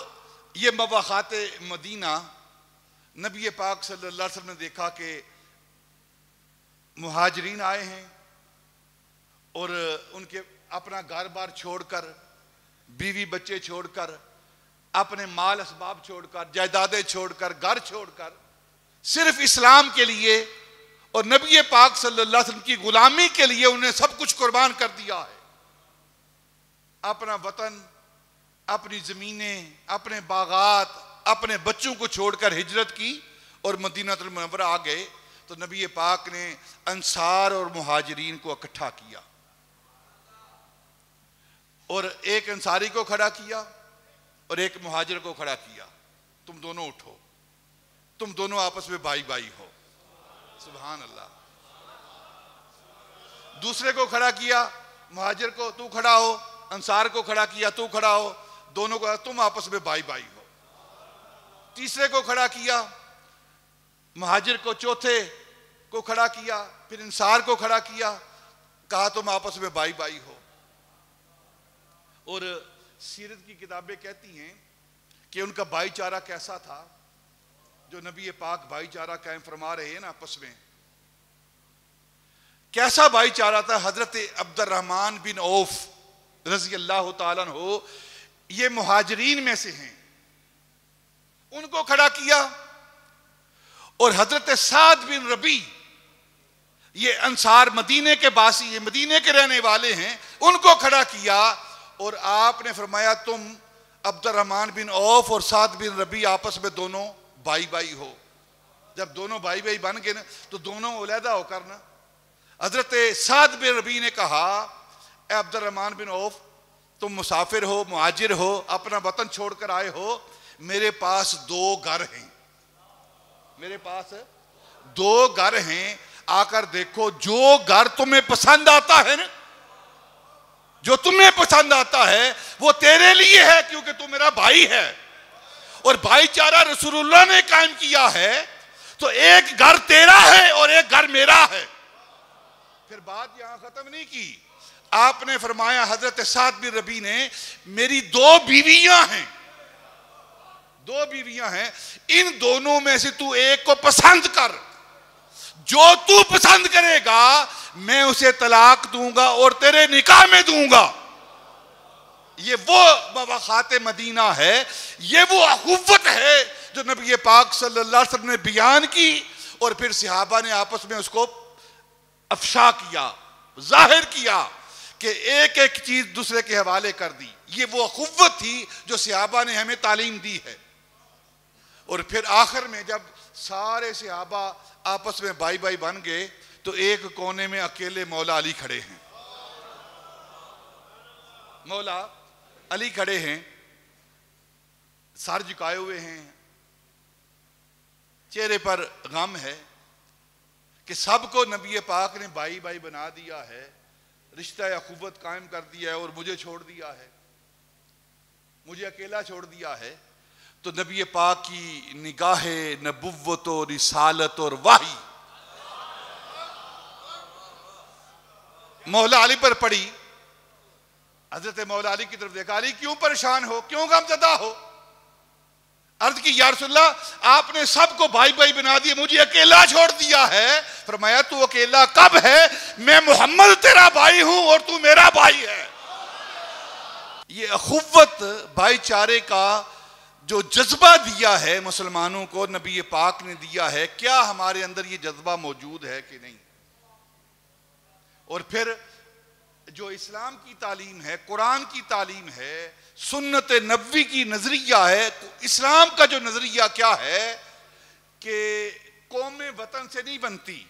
یہ مواخات مدینہ، نبی پاک صلی اللہ علیہ وسلم نے دیکھا کہ مہاجرین آئے ہیں اور ان کے اپنا گھر بار چھوڑ کر، بیوی بچے چھوڑ کر، اپنے مال اسباب چھوڑ کر، جائیدادیں چھوڑ کر، گھر چھوڑ کر، صرف اسلام کے لیے اور نبی پاک صلی اللہ علیہ وسلم کی غلامی کے لیے انہیں سب کچھ قربان کر دیا ہے۔ اپنا وطن، اپنی زمینیں، اپنے باغات، اپنے بچوں کو چھوڑ کر ہجرت کی اور مدینہ المنورہ آ گئے، تو نبی پاک نے انصار اور مہاجرین کو اکٹھا کیا اور ایک انصاری کو کھڑا کیا اور ایک مہاجر کو کھڑا کیا، تم دونوں اٹھو، تم دونوں آپس میں بھائی بھائی ہو، سبحان اللہ۔ دوسرے کو کھڑا کیا، مہاجر کو تو کھڑا ہو، انصار کو کھڑا کیا تو کھڑا ہو، دونوں کو تم آپس میں بھائی بھائی ہو۔ تیسرے کو کھڑا کیا، مہاجر کو چوتھے کو کھڑا کیا، پھر انصار کو کھڑا کیا، کہا تم آپس میں بھائی بھائی ہو۔ اور سیرت کی کتابیں کہتی ہیں کہ ان کا بھائی چارہ کیسا تھا، جو نبی پاک بھائی چارہ قائم فرما رہے ہیں نا آپس میں، کیسا بھائی چارہ تھا۔ حضرت عبد الرحمن بن عوف رضی اللہ تعالیٰ عنہ، یہ مہاجرین میں سے ہیں، ان کو کھڑا کیا، اور حضرت سعد بن ربی، یہ انصار مدینے کے باسی، یہ مدینے کے رہنے والے ہیں، ان کو کھڑا کیا، اور آپ نے فرمایا تم عبد الرحمن بن عوف اور سعد بن ربی آپس میں دونوں بھائی بھائی ہو۔ جب دونوں بھائی بھائی بن گئے نا تو دونوں علیحدہ ہو کر نا، حضرت سعد بن ربی نے کہا اے عبد الرحمن بن عوف، تم مسافر ہو، مہاجر ہو، اپنا وطن چھوڑ کر آئے ہو، میرے پاس 2 گھر ہیں، میرے پاس 2 گھر ہیں، آ کر دیکھو، جو گھر تمہیں پسند آتا ہے نا، جو تمہیں پسند آتا ہے وہ تیرے لیے ہے، کیونکہ تو میرا بھائی ہے، اور بھائی چارہ رسول اللہ نے قائم کیا ہے، تو ایک گھر تیرا ہے اور ایک گھر میرا ہے۔ پھر بات یہاں ختم نہیں کی، آپ نے فرمایا حضرت سعد بن ربی نے، میری 2 بیویاں ہیں، 2 بیویاں ہیں، ان دونوں میں سے تو ایک کو پسند کر، جو تو پسند کرے گا میں اسے طلاق دوں گا اور تیرے نکاح میں دوں گا۔ یہ وہ مواخات مدینہ ہے، یہ وہ اخوت ہے جو نبی پاک صلی اللہ علیہ وسلم نے بیان کی، اور پھر صحابہ نے آپس میں اس کو افشا کیا، ظاہر کیا، کہ ایک ایک چیز دوسرے کے حوالے کر دی۔ یہ وہ اخوت تھی جو صحابہ نے ہمیں تعلیم دی ہے۔ اور پھر آخر میں جب سارے صحابہ آپس میں بھائی بھائی بن گئے تو ایک کونے میں اکیلے مولا علی کھڑے ہیں، مولا علی کھڑے ہیں، سر جھکائے ہوئے ہیں، چہرے پر غم ہے کہ سب کو نبی پاک نے بھائی بھائی بنا دیا ہے، رشتہ اخوت قائم کر دیا ہے، اور مجھے چھوڑ دیا ہے، مجھے اکیلا چھوڑ دیا ہے۔ تو نبی پاک کی نگاہ نبوت اور رسالت اور وحی مولا علی پر پڑی۔ حضرت مولا علی کی طرف دیکھا، علی کیوں پریشان ہو، کیوں غم زدہ ہو؟ عرض کی یا رسول اللہ، آپ نے سب کو بھائی بھائی بنا دیا، مجھے اکیلا چھوڑ دیا ہے۔ فرمایا تو اکیلا کب ہے؟ میں محمد تیرا بھائی ہوں اور تو میرا بھائی ہے۔ یہ اخوت بھائی چارے کا جو جذبہ دیا ہے مسلمانوں کو نبی پاک نے دیا ہے، کیا ہمارے اندر یہ جذبہ موجود ہے کہ نہیں؟ اور پھر جو اسلام کی تعلیم ہے، قرآن کی تعلیم ہے، سنت نبوی کی نظریہ ہے، اسلام کا جو نظریہ کیا ہے کہ قومیں وطن سے نہیں بنتی،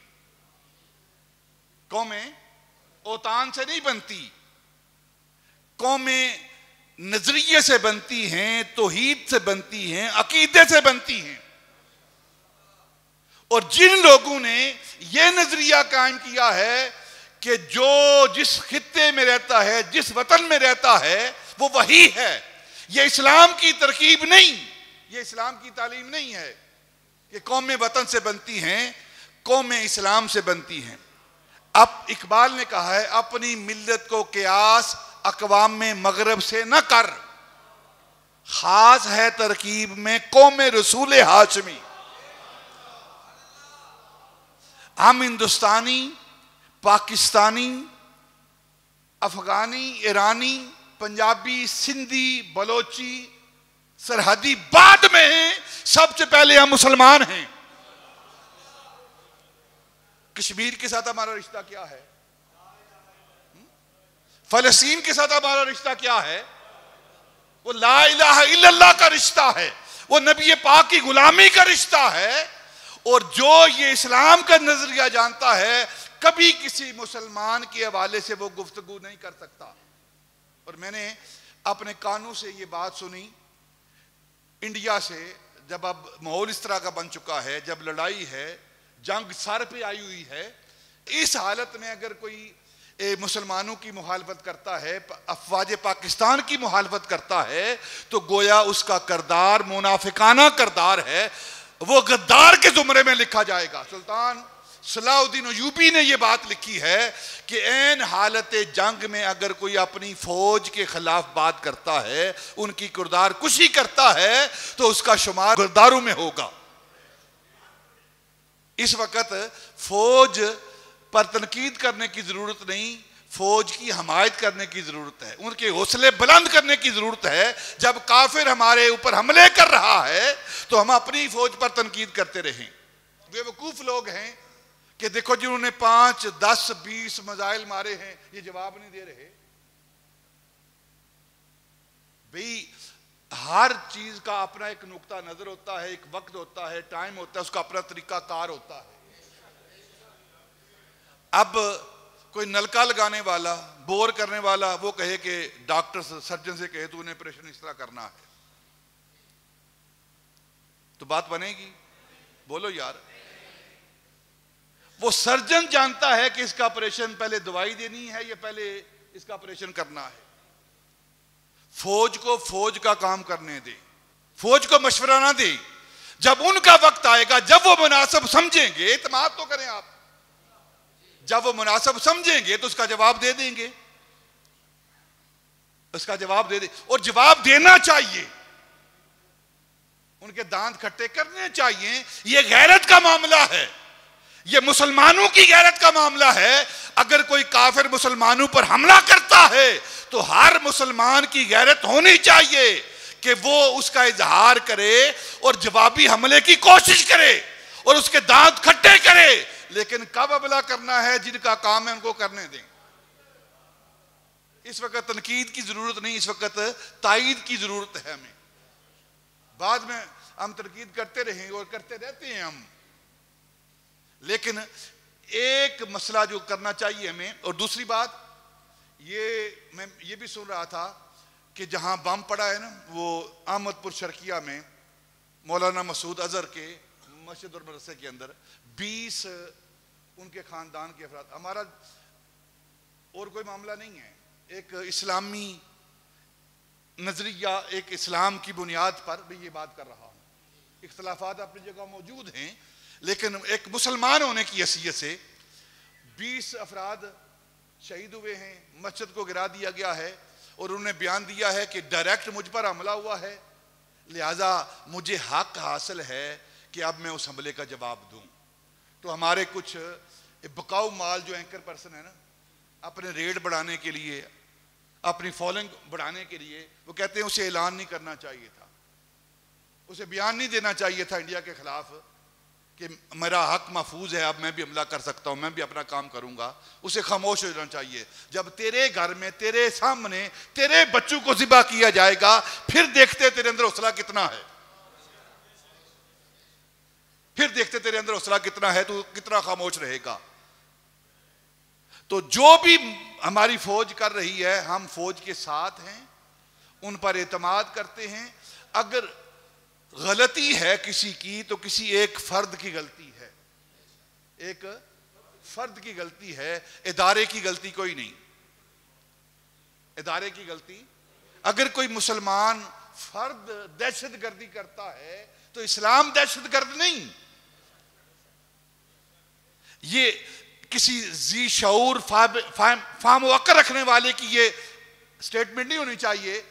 قومیں اوطان سے نہیں بنتی، قومیں نظریے سے بنتی ہیں، توحید سے بنتی ہیں، عقیدے سے بنتی ہیں۔ اور جن لوگوں نے یہ نظریہ قائم کیا ہے کہ جو جس خطے میں رہتا ہے، جس وطن میں رہتا ہے، وہ وہی ہے، یہ اسلام کی ترکیب نہیں، یہ اسلام کی تعلیم نہیں ہے کہ قومیں وطن سے بنتی ہیں، قومیں اسلام سے بنتی ہیں۔ اب اقبال نے کہا ہے، اپنی ملت کو قیاس اقوام میں مغرب سے نہ کر، خاص ہے ترکیب میں قوم رسول ہاشمی۔ ہم ہندوستانی، پاکستانی، افغانی، ایرانی، پنجابی، سندھی، بلوچی، سرحدی بعد میں ہیں، سب سے پہلے ہم مسلمان ہیں۔ کشمیر کے ساتھ ہمارا رشتہ کیا ہے؟ فلسطین کے ساتھ ہمارا رشتہ کیا ہے؟ وہ لا الہ الا اللہ کا رشتہ ہے، وہ نبی پاک کی غلامی کا رشتہ ہے۔ اور جو یہ اسلام کا نظریہ جانتا ہے، کبھی کسی مسلمان کے حوالے سے وہ گفتگو نہیں کر سکتا۔ اور میں نے اپنے کانوں سے یہ بات سنی انڈیا سے، جب اب ماحول اس طرح کا بن چکا ہے، جب لڑائی ہے، جنگ سر پہ آئی ہوئی ہے، اس حالت میں اگر کوئی مسلمانوں کی مخالفت کرتا ہے، افواج پاکستان کی مخالفت کرتا ہے، تو گویا اس کا کردار منافقانہ کردار ہے، وہ غدار کے زمرے میں لکھا جائے گا۔ سلطان صلاح الدین ایوبی نے یہ بات لکھی ہے کہ عین حالت جنگ میں اگر کوئی اپنی فوج کے خلاف بات کرتا ہے، ان کی کردار کشی کرتا ہے، تو اس کا شمار غداروں میں ہوگا۔ اس وقت فوج پر تنقید کرنے کی ضرورت نہیں، فوج کی حمایت کرنے کی ضرورت ہے، ان کے حوصلے بلند کرنے کی ضرورت ہے۔ جب کافر ہمارے اوپر حملے کر رہا ہے تو ہم اپنی فوج پر تنقید کرتے رہیں۔ بے وقوف لوگ ہیں کہ دیکھو جنہوں نے 5، 10، 20 میزائل مارے ہیں، یہ جواب نہیں دے رہے۔ بھئی ہر چیز کا اپنا ایک نقطہ نظر ہوتا ہے، ایک وقت ہوتا ہے، ٹائم ہوتا ہے، اس کا اپنا طریقہ کار ہوتا ہے۔ اب کوئی نلکا لگانے والا، بور کرنے والا، وہ کہے کہ ڈاکٹر سرجن سے کہے تو انہیں آپریشن اس طرح کرنا ہے، تو بات بنے گی؟ بولو یار۔ وہ سرجن جانتا ہے کہ اس کا آپریشن پہلے دوائی دینی ہے یا پہلے اس کا آپریشن کرنا ہے۔ فوج کو فوج کا کام کرنے دے، فوج کو مشورہ نہ دے۔ جب ان کا وقت آئے گا، جب وہ مناسب سمجھیں گے، اعتماد تو کریں آپ، جب وہ مناسب سمجھیں گے تو اس کا جواب دے دیں گے، اس کا جواب دے دیں، اور جواب دینا چاہیے، ان کے دانت کھٹے کرنے چاہیے۔ یہ غیرت کا معاملہ ہے، یہ مسلمانوں کی غیرت کا معاملہ ہے۔ اگر کوئی کافر مسلمانوں پر حملہ کرتا ہے تو ہر مسلمان کی غیرت ہونی چاہیے کہ وہ اس کا اظہار کرے اور جوابی حملے کی کوشش کرے اور اس کے دانت کھٹے کرے، لیکن کب حملہ کرنا ہے، جن کا کام ہے ان کو کرنے دیں۔ اس وقت تنقید کی ضرورت نہیں، اس وقت تائید کی ضرورت ہے ہمیں۔ بعد میں ہم تنقید کرتے رہیں اور کرتے رہتے ہیں ہم، لیکن ایک مسئلہ جو کرنا چاہیے ہمیں۔ اور دوسری بات میں یہ بھی سن رہا تھا کہ جہاں بم پڑا ہے نا، وہ احمد پور شرقیہ میں مولانا مسعود اظہر کے مسجد اور مدرسے کے اندر 20 ان کے خاندان کے افراد۔ ہمارا اور کوئی معاملہ نہیں ہے، ایک اسلامی نظریہ، ایک اسلام کی بنیاد پر بھی یہ بات کر رہا ہوں۔ اختلافات اپنی جگہ موجود ہیں، لیکن ایک مسلمان ہونے کی حیثیت سے 20 افراد شہید ہوئے ہیں، مسجد کو گرا دیا گیا ہے، اور انہوں نے بیان دیا ہے کہ ڈائریکٹ مجھ پر حملہ ہوا ہے، لہٰذا مجھے حق حاصل ہے کہ اب میں اس حملے کا جواب دوں۔ تو ہمارے کچھ بقاؤ مال جو اینکر پرسن ہے نا، اپنے ریٹ بڑھانے کے لیے، اپنی فالوئنگ بڑھانے کے لیے، وہ کہتے ہیں اسے اعلان نہیں کرنا چاہیے تھا، اسے بیان نہیں دینا چاہیے تھا انڈیا کے خلاف کہ میرا حق محفوظ ہے، اب میں بھی حملہ کر سکتا ہوں، میں بھی اپنا کام کروں گا۔ اسے خاموش ہو جانا چاہیے۔ جب تیرے گھر میں تیرے سامنے تیرے بچوں کو ذبح کیا جائے گا، پھر دیکھتے تیرے اندر حوصلہ کتنا ہے، پھر دیکھتے تیرے اندر حوصلہ کتنا ہے، تو کتنا خاموش رہے گا۔ تو جو بھی ہماری فوج کر رہی ہے، ہم فوج کے ساتھ ہیں، ان پر اعتماد کرتے ہیں۔ اگر غلطی ہے کسی کی تو کسی ایک فرد کی غلطی ہے، ایک فرد کی غلطی ہے، ادارے کی غلطی کوئی نہیں، ادارے کی غلطی۔ اگر کوئی مسلمان فرد دہشت گردی کرتا ہے تو اسلام دہشت گرد نہیں۔ یہ کسی ذی شعور فہم و عقل رکھنے والے کی یہ سٹیٹمنٹ نہیں ہونی چاہیے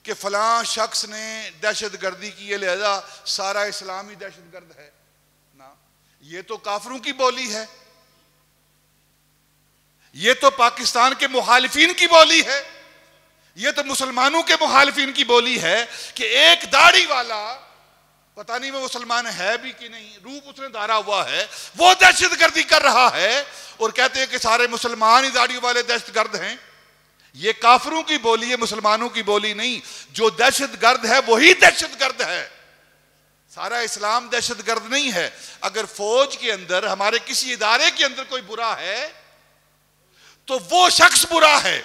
کہ فلاں شخص نے دہشت گردی کی ہے لہذا سارا اسلامی دہشت گرد ہے۔ نا، یہ تو کافروں کی بولی ہے، یہ تو پاکستان کے مخالفین کی بولی ہے، یہ تو مسلمانوں کے مخالفین کی بولی ہے کہ ایک داڑھی والا، پتہ نہیں وہ مسلمان ہے بھی کہ نہیں، روپ اس نے دھارا ہوا ہے، وہ دہشت گردی کر رہا ہے، اور کہتے ہیں کہ سارے مسلمان ہی داڑھی والے دہشت گرد ہیں۔ یہ کافروں کی بولی ہے، مسلمانوں کی بولی نہیں۔ جو دہشت گرد ہے وہی دہشت گرد ہے، سارا اسلام دہشت گرد نہیں ہے۔ اگر فوج کے اندر، ہمارے کسی ادارے کے اندر کوئی برا ہے تو وہ شخص برا ہے،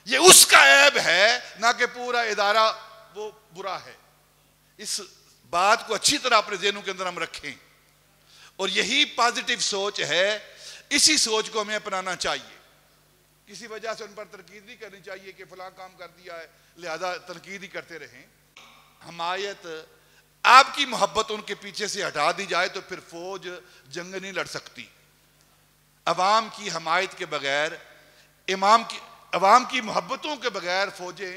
یہ اس کا عیب ہے، نہ کہ پورا ادارہ وہ برا ہے۔ اس بات کو اچھی طرح اپنے ذہنوں کے اندر ہم رکھیں، اور یہی پازیٹیو سوچ ہے، اسی سوچ کو ہمیں اپنانا چاہیے۔ کسی وجہ سے ان پر تنقید نہیں کرنی چاہیے کہ فلاں کام کر دیا ہے لہذا تنقید ہی کرتے رہیں۔ حمایت، آپ کی محبت ان کے پیچھے سے ہٹا دی جائے تو پھر فوج جنگ نہیں لڑ سکتی۔ عوام کی حمایت کے بغیر، عوام کی محبتوں کے بغیر فوجیں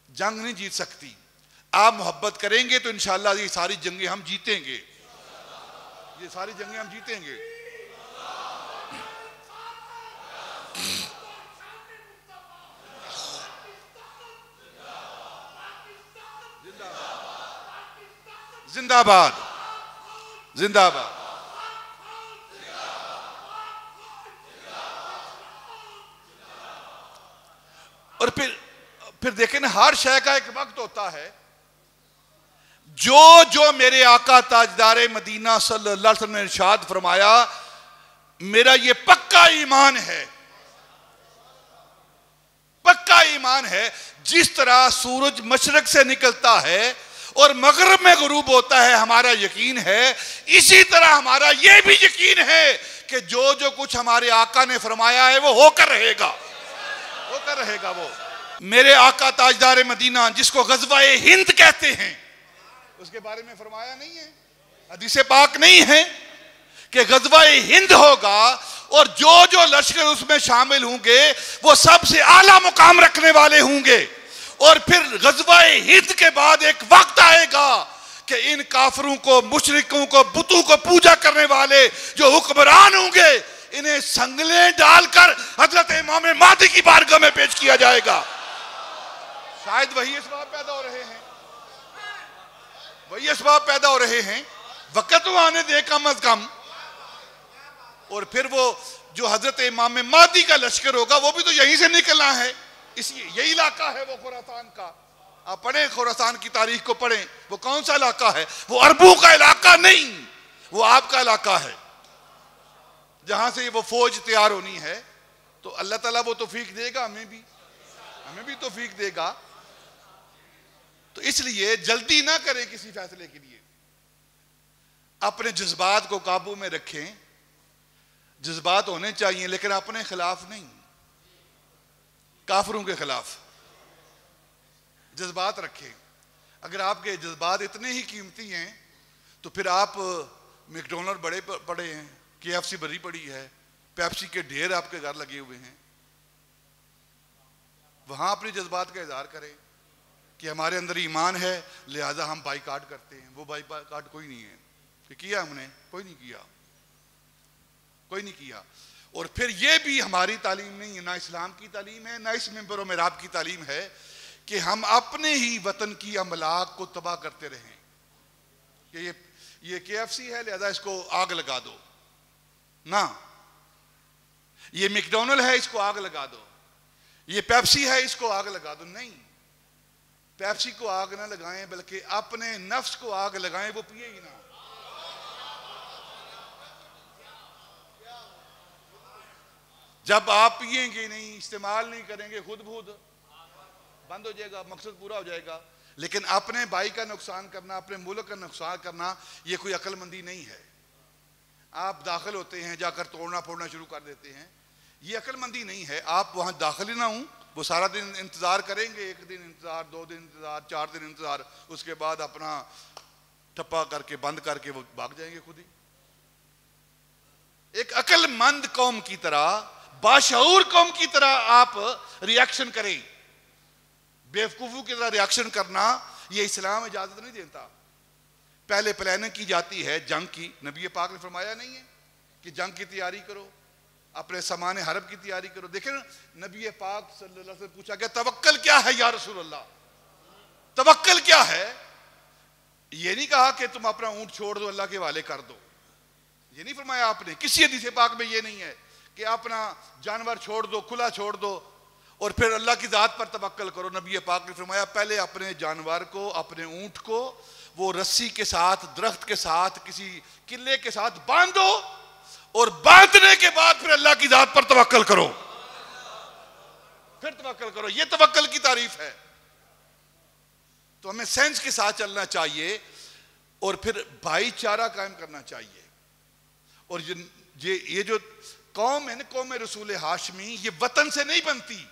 جنگ نہیں جیت سکتی۔ آپ محبت کریں گے تو انشاءاللہ یہ ساری جنگیں ہم جیتیں گے، یہ ساری جنگیں ہم جیتیں گے۔ زندہ باد، زندہ باد۔ اور پھر دیکھیں نا، ہر شے کا ایک وقت ہوتا ہے۔ جو میرے آقا تاجدار مدینہ صلی اللہ علیہ وسلم نے ارشاد فرمایا، میرا یہ پکا ایمان ہے، پکا ایمان ہے، جس طرح سورج مشرق سے نکلتا ہے اور مغرب میں غروب ہوتا ہے، ہمارا یقین ہے، اسی طرح ہمارا یہ بھی یقین ہے کہ جو کچھ ہمارے آقا نے فرمایا ہے وہ ہو کر رہے گا، ہو کر رہے گا۔ وہ میرے آقا تاجدار مدینہ جس کو غزوہ ہند کہتے ہیں، اس کے بارے میں فرمایا نہیں ہے، حدیث پاک نہیں ہے کہ غزوہ ہند ہوگا اور جو لشکر اس میں شامل ہوں گے وہ سب سے اعلیٰ مقام رکھنے والے ہوں گے۔ اور پھر غزوہ ہند کے بعد ایک وقت آئے گا کہ ان کافروں کو، مشرکوں کو، بتوں کو پوجا کرنے والے جو حکمران ہوں گے، انہیں سنگلیں ڈال کر حضرت امام مہدی کی بارگاہ میں پیش کیا جائے گا۔ شاید وہی اسباب پیدا ہو رہے ہیں، وہی اسباب پیدا ہو رہے ہیں، وقت تو آنے دے کم از کم۔ اور پھر وہ جو حضرت امام مہدی کا لشکر ہوگا وہ بھی تو یہیں سے نکلنا ہے، یہی علاقہ ہے وہ خراسان کا۔ آپ پڑھیں خراسان کی تاریخ کو پڑھیں، وہ کون سا علاقہ ہے؟ وہ عربوں کا علاقہ نہیں، وہ آپ کا علاقہ ہے، جہاں سے وہ فوج تیار ہونی ہے۔ تو اللہ تعالیٰ وہ توفیق دے گا، ہمیں بھی توفیق دے گا۔ تو اس لیے جلدی نہ کریں کسی فیصلے کے لیے، اپنے جذبات کو قابو میں رکھیں۔ جذبات ہونے چاہیے لیکن اپنے خلاف نہیں، کافروں کے خلاف جذبات رکھیں۔ اگر آپ کے جذبات اتنے ہی قیمتی ہیں تو پھر آپ میکڈونلڈ بڑے پڑے ہیں، KFC بڑی پڑی ہے، پیپسی کے ڈھیر آپ کے گھر لگے ہوئے ہیں، وہاں اپنے جذبات کا اظہار کریں کہ ہمارے اندر ایمان ہے لہذا ہم بائیکاٹ کرتے ہیں۔ وہ بائیکاٹ کوئی نہیں ہے کہ کیا ہم نے، کوئی نہیں کیا، کوئی نہیں کیا۔ اور پھر یہ بھی ہماری تعلیم نہیں ہے، نہ اسلام کی تعلیم ہے، نہ اس منبر و محراب کی تعلیم ہے کہ ہم اپنے ہی وطن کی املاک کو تباہ کرتے رہیں کہ یہ KFC ہے لہذا اس کو آگ لگا دو، نہ، یہ میکڈونلڈ ہے اس کو آگ لگا دو، یہ پیپسی ہے اس کو آگ لگا دو۔ نہیں، پیپسی کو آگ نہ لگائیں بلکہ اپنے نفس کو آگ لگائیں، وہ پیے ہی نہ۔ جب آپ پیئیں گے نہیں، استعمال نہیں کریں گے، خود بخود بند ہو جائے گا، مقصد پورا ہو جائے گا۔ لیکن اپنے بھائی کا نقصان کرنا، اپنے ملک کا نقصان کرنا، یہ کوئی عقل مندی نہیں ہے۔ آپ داخل ہوتے ہیں، جا کر توڑنا پھوڑنا شروع کر دیتے ہیں، یہ عقل مندی نہیں ہے۔ آپ وہاں داخل ہی نہ ہوں، وہ سارا دن انتظار کریں گے، 1 دن انتظار، 2 دن انتظار، 4 دن انتظار، اس کے بعد اپنا ٹھپا کر کے بند کر کے وہ بھاگ جائیں گے خود ہی۔ ایک عقل مند قوم کی طرح، باشعور قوم کی طرح آپ ری ایکشن کریں۔ بیوقوفوں کی طرح ری ایکشن کرنا یہ اسلام اجازت نہیں دیتا۔ پہلے پلاننگ کی جاتی ہے جنگ کی، نبی پاک نے فرمایا نہیں ہے کہ جنگ کی تیاری کرو، اپنے سامان حرب کی تیاری کرو۔ دیکھیں نبی پاک صلی اللہ علیہ وسلم سے پوچھا کہ توکل کیا ہے یا رسول اللہ، توکل کیا ہے؟ یہ نہیں کہا کہ تم اپنا اونٹ چھوڑ دو، اللہ کے حوالے کر دو، یہ نہیں فرمایا آپ نے، کسی حدیث پاک میں یہ نہیں ہے کہ اپنا جانور چھوڑ دو، کھلا چھوڑ دو اور پھر اللہ کی ذات پر توکل کرو۔ نبی پاک نے فرمایا پہلے اپنے جانور کو، اپنے اونٹ کو وہ رسی کے ساتھ، درخت کے ساتھ، کسی قلعے کے ساتھ باندھو اور باندھنے کے بعد پھر اللہ کی ذات پر توکل کرو، پھر توکل کرو۔ یہ توکل کی تعریف ہے۔ تو ہمیں سینس کے ساتھ چلنا چاہیے اور پھر بھائی چارہ قائم کرنا چاہیے۔ اور یہ جو قوم ہے نا، قوم رسول ہاشمی، یہ وطن سے نہیں بنتی۔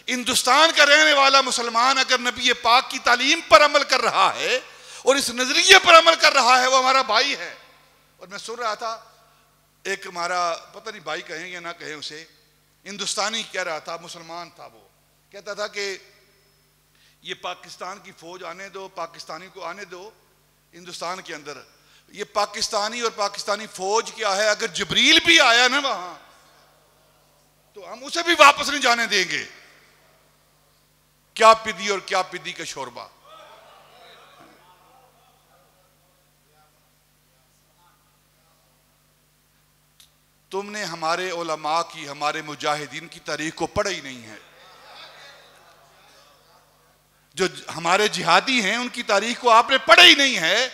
ہندوستان کا رہنے والا مسلمان اگر نبی پاک کی تعلیم پر عمل کر رہا ہے اور اس نظریے پر عمل کر رہا ہے، وہ ہمارا بھائی ہے۔ اور میں سن رہا تھا، ایک ہمارا پتہ نہیں بھائی کہیں یا نہ کہیں اسے، ہندوستانی کہہ رہا تھا، مسلمان تھا، وہ کہتا تھا کہ یہ پاکستان کی فوج آنے دو، پاکستانی کو آنے دو ہندوستان کے اندر۔ یہ پاکستانی اور پاکستانی فوج کیا ہے، اگر جبریل بھی آیا نا وہاں تو ہم اسے بھی واپس نہیں جانے دیں گے۔ کیا پدی اور کیا پدی کا شوربہ۔ تم نے ہمارے علماء کی، ہمارے مجاہدین کی تاریخ کو پڑھا ہی نہیں ہے. جو ہمارے جہادی ہیں ان کی تاریخ کو آپ نے پڑھا ہی نہیں ہے.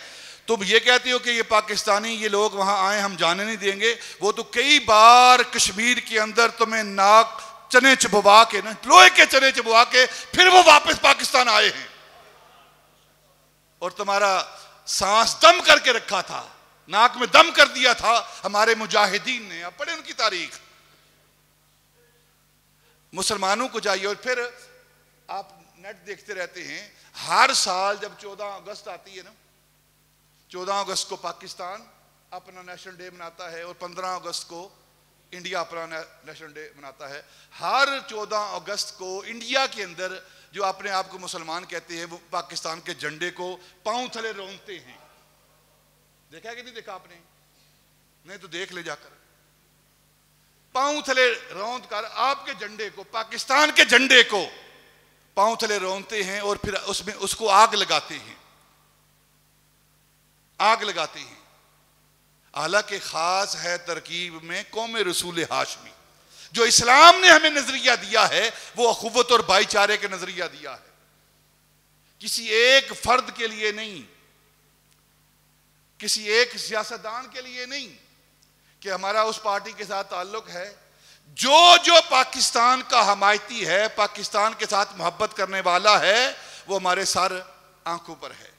تم یہ کہتے ہو کہ یہ پاکستانی، یہ لوگ وہاں آئے ہم جانے نہیں دیں گے. وہ تو کئی بار کشمیر کے اندر تمہیں ناک چنے چبوا کے، لوہے کے چنے چبوا کے پھر وہ واپس پاکستان آئے ہیں، اور تمہارا سانس دم کر کے رکھا تھا، ناک میں دم کر دیا تھا ہمارے مجاہدین نے. آپ پڑھیں ان کی تاریخ. مسلمانوں کو چاہیے. اور پھر آپ نیٹ دیکھتے رہتے ہیں، ہر سال جب 14 اگست آتی ہے نا، 14 اگست کو پاکستان اپنا نیشنل ڈے مناتا ہے اور 15 اگست کو انڈیا اپنا نیشنل ڈے مناتا ہے. ہر 14 اگست کو انڈیا کے اندر جو اپنے آپ کو مسلمان کہتے ہیں وہ پاکستان کے جھنڈے کو پاؤں تھلے رونتے ہیں. دیکھا ہے کہ نہیں دیکھا آپ نے؟ نہیں تو دیکھ لے جا کر. پاؤں تھلے روند کر آپ کے جھنڈے کو، پاکستان کے جھنڈے کو پاؤں تھلے رونتے ہیں، اور پھر اس کو آگ لگاتے ہیں، آگ لگاتے ہیں. حالانکہ خاص ہے ترکیب میں قوم رسول ہاشمی. جو اسلام نے ہمیں نظریہ دیا ہے وہ اخوت اور بھائی چارے کا نظریہ دیا ہے، کسی ایک فرد کے لیے نہیں، کسی ایک سیاستدان کے لیے نہیں کہ ہمارا اس پارٹی کے ساتھ تعلق ہے. جو پاکستان کا حمایتی ہے، پاکستان کے ساتھ محبت کرنے والا ہے، وہ ہمارے سر آنکھوں پر ہے.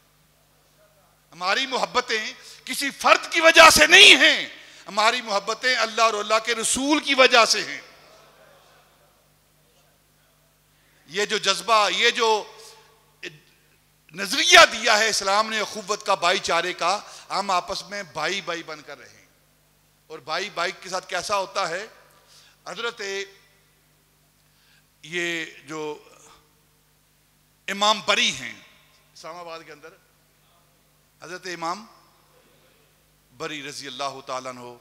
ہماری محبتیں کسی فرد کی وجہ سے نہیں ہیں، ہماری محبتیں اللہ اور اللہ کے رسول کی وجہ سے ہیں. یہ جو جذبہ، یہ جو نظریہ دیا ہے اسلام نے اخوت کا، بھائی چارے کا، ہم آپس میں بھائی بھائی بن کر رہیں. اور بھائی بھائی کے ساتھ کیسا ہوتا ہے؟ حضرت یہ جو امام بری ہیں اسلام آباد کے اندر، حضرت امام بری رضی اللہ تعالیٰ عنہ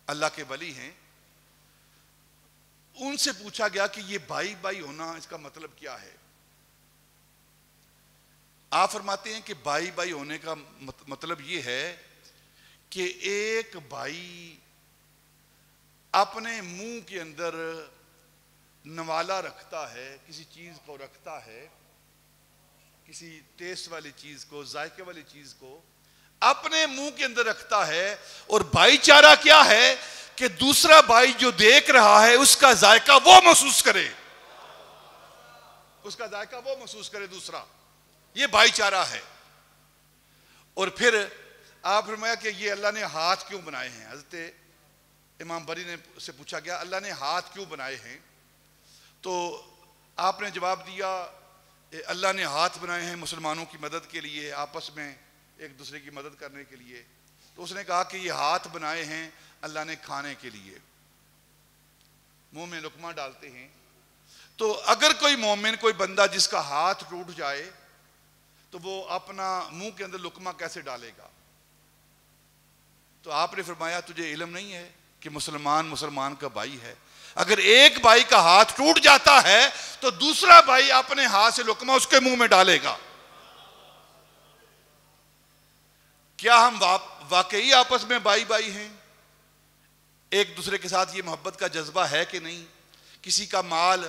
اللہ کے ولی ہیں. ان سے پوچھا گیا کہ یہ بھائی بھائی ہونا اس کا مطلب کیا ہے؟ آپ فرماتے ہیں کہ بھائی بھائی ہونے کا مطلب یہ ہے کہ ایک بھائی اپنے منہ کے اندر نوالا رکھتا ہے، کسی چیز کو رکھتا ہے، کسی ٹیسٹ والی چیز کو، ذائقے والی چیز کو اپنے منہ کے اندر رکھتا ہے. اور بھائی چارہ کیا ہے کہ دوسرا بھائی جو دیکھ رہا ہے اس کا ذائقہ وہ محسوس کرے، اس کا ذائقہ وہ محسوس کرے دوسرا. یہ بھائی چارہ ہے. اور پھر آپ فرمایا کہ یہ اللہ نے ہاتھ کیوں بنائے ہیں؟ حضرت امام بری نے سے پوچھا گیا اللہ نے ہاتھ کیوں بنائے ہیں؟ تو آپ نے جواب دیا اللہ نے ہاتھ بنائے ہیں مسلمانوں کی مدد کے لیے، آپس میں ایک دوسرے کی مدد کرنے کے لیے. تو اس نے کہا کہ یہ ہاتھ بنائے ہیں اللہ نے کھانے کے لیے، منہ میں لقمہ ڈالتے ہیں. تو اگر کوئی مومن، کوئی بندہ جس کا ہاتھ ٹوٹ جائے تو وہ اپنا منہ کے اندر لقمہ کیسے ڈالے گا؟ تو آپ نے فرمایا تجھے علم نہیں ہے کہ مسلمان کا بھائی ہے. اگر ایک بھائی کا ہاتھ ٹوٹ جاتا ہے تو دوسرا بھائی اپنے ہاتھ سے لقمہ اس کے منہ میں ڈالے گا. کیا ہم واقعی آپس میں بھائی بھائی ہیں؟ ایک دوسرے کے ساتھ یہ محبت کا جذبہ ہے کہ نہیں؟ کسی کا مال،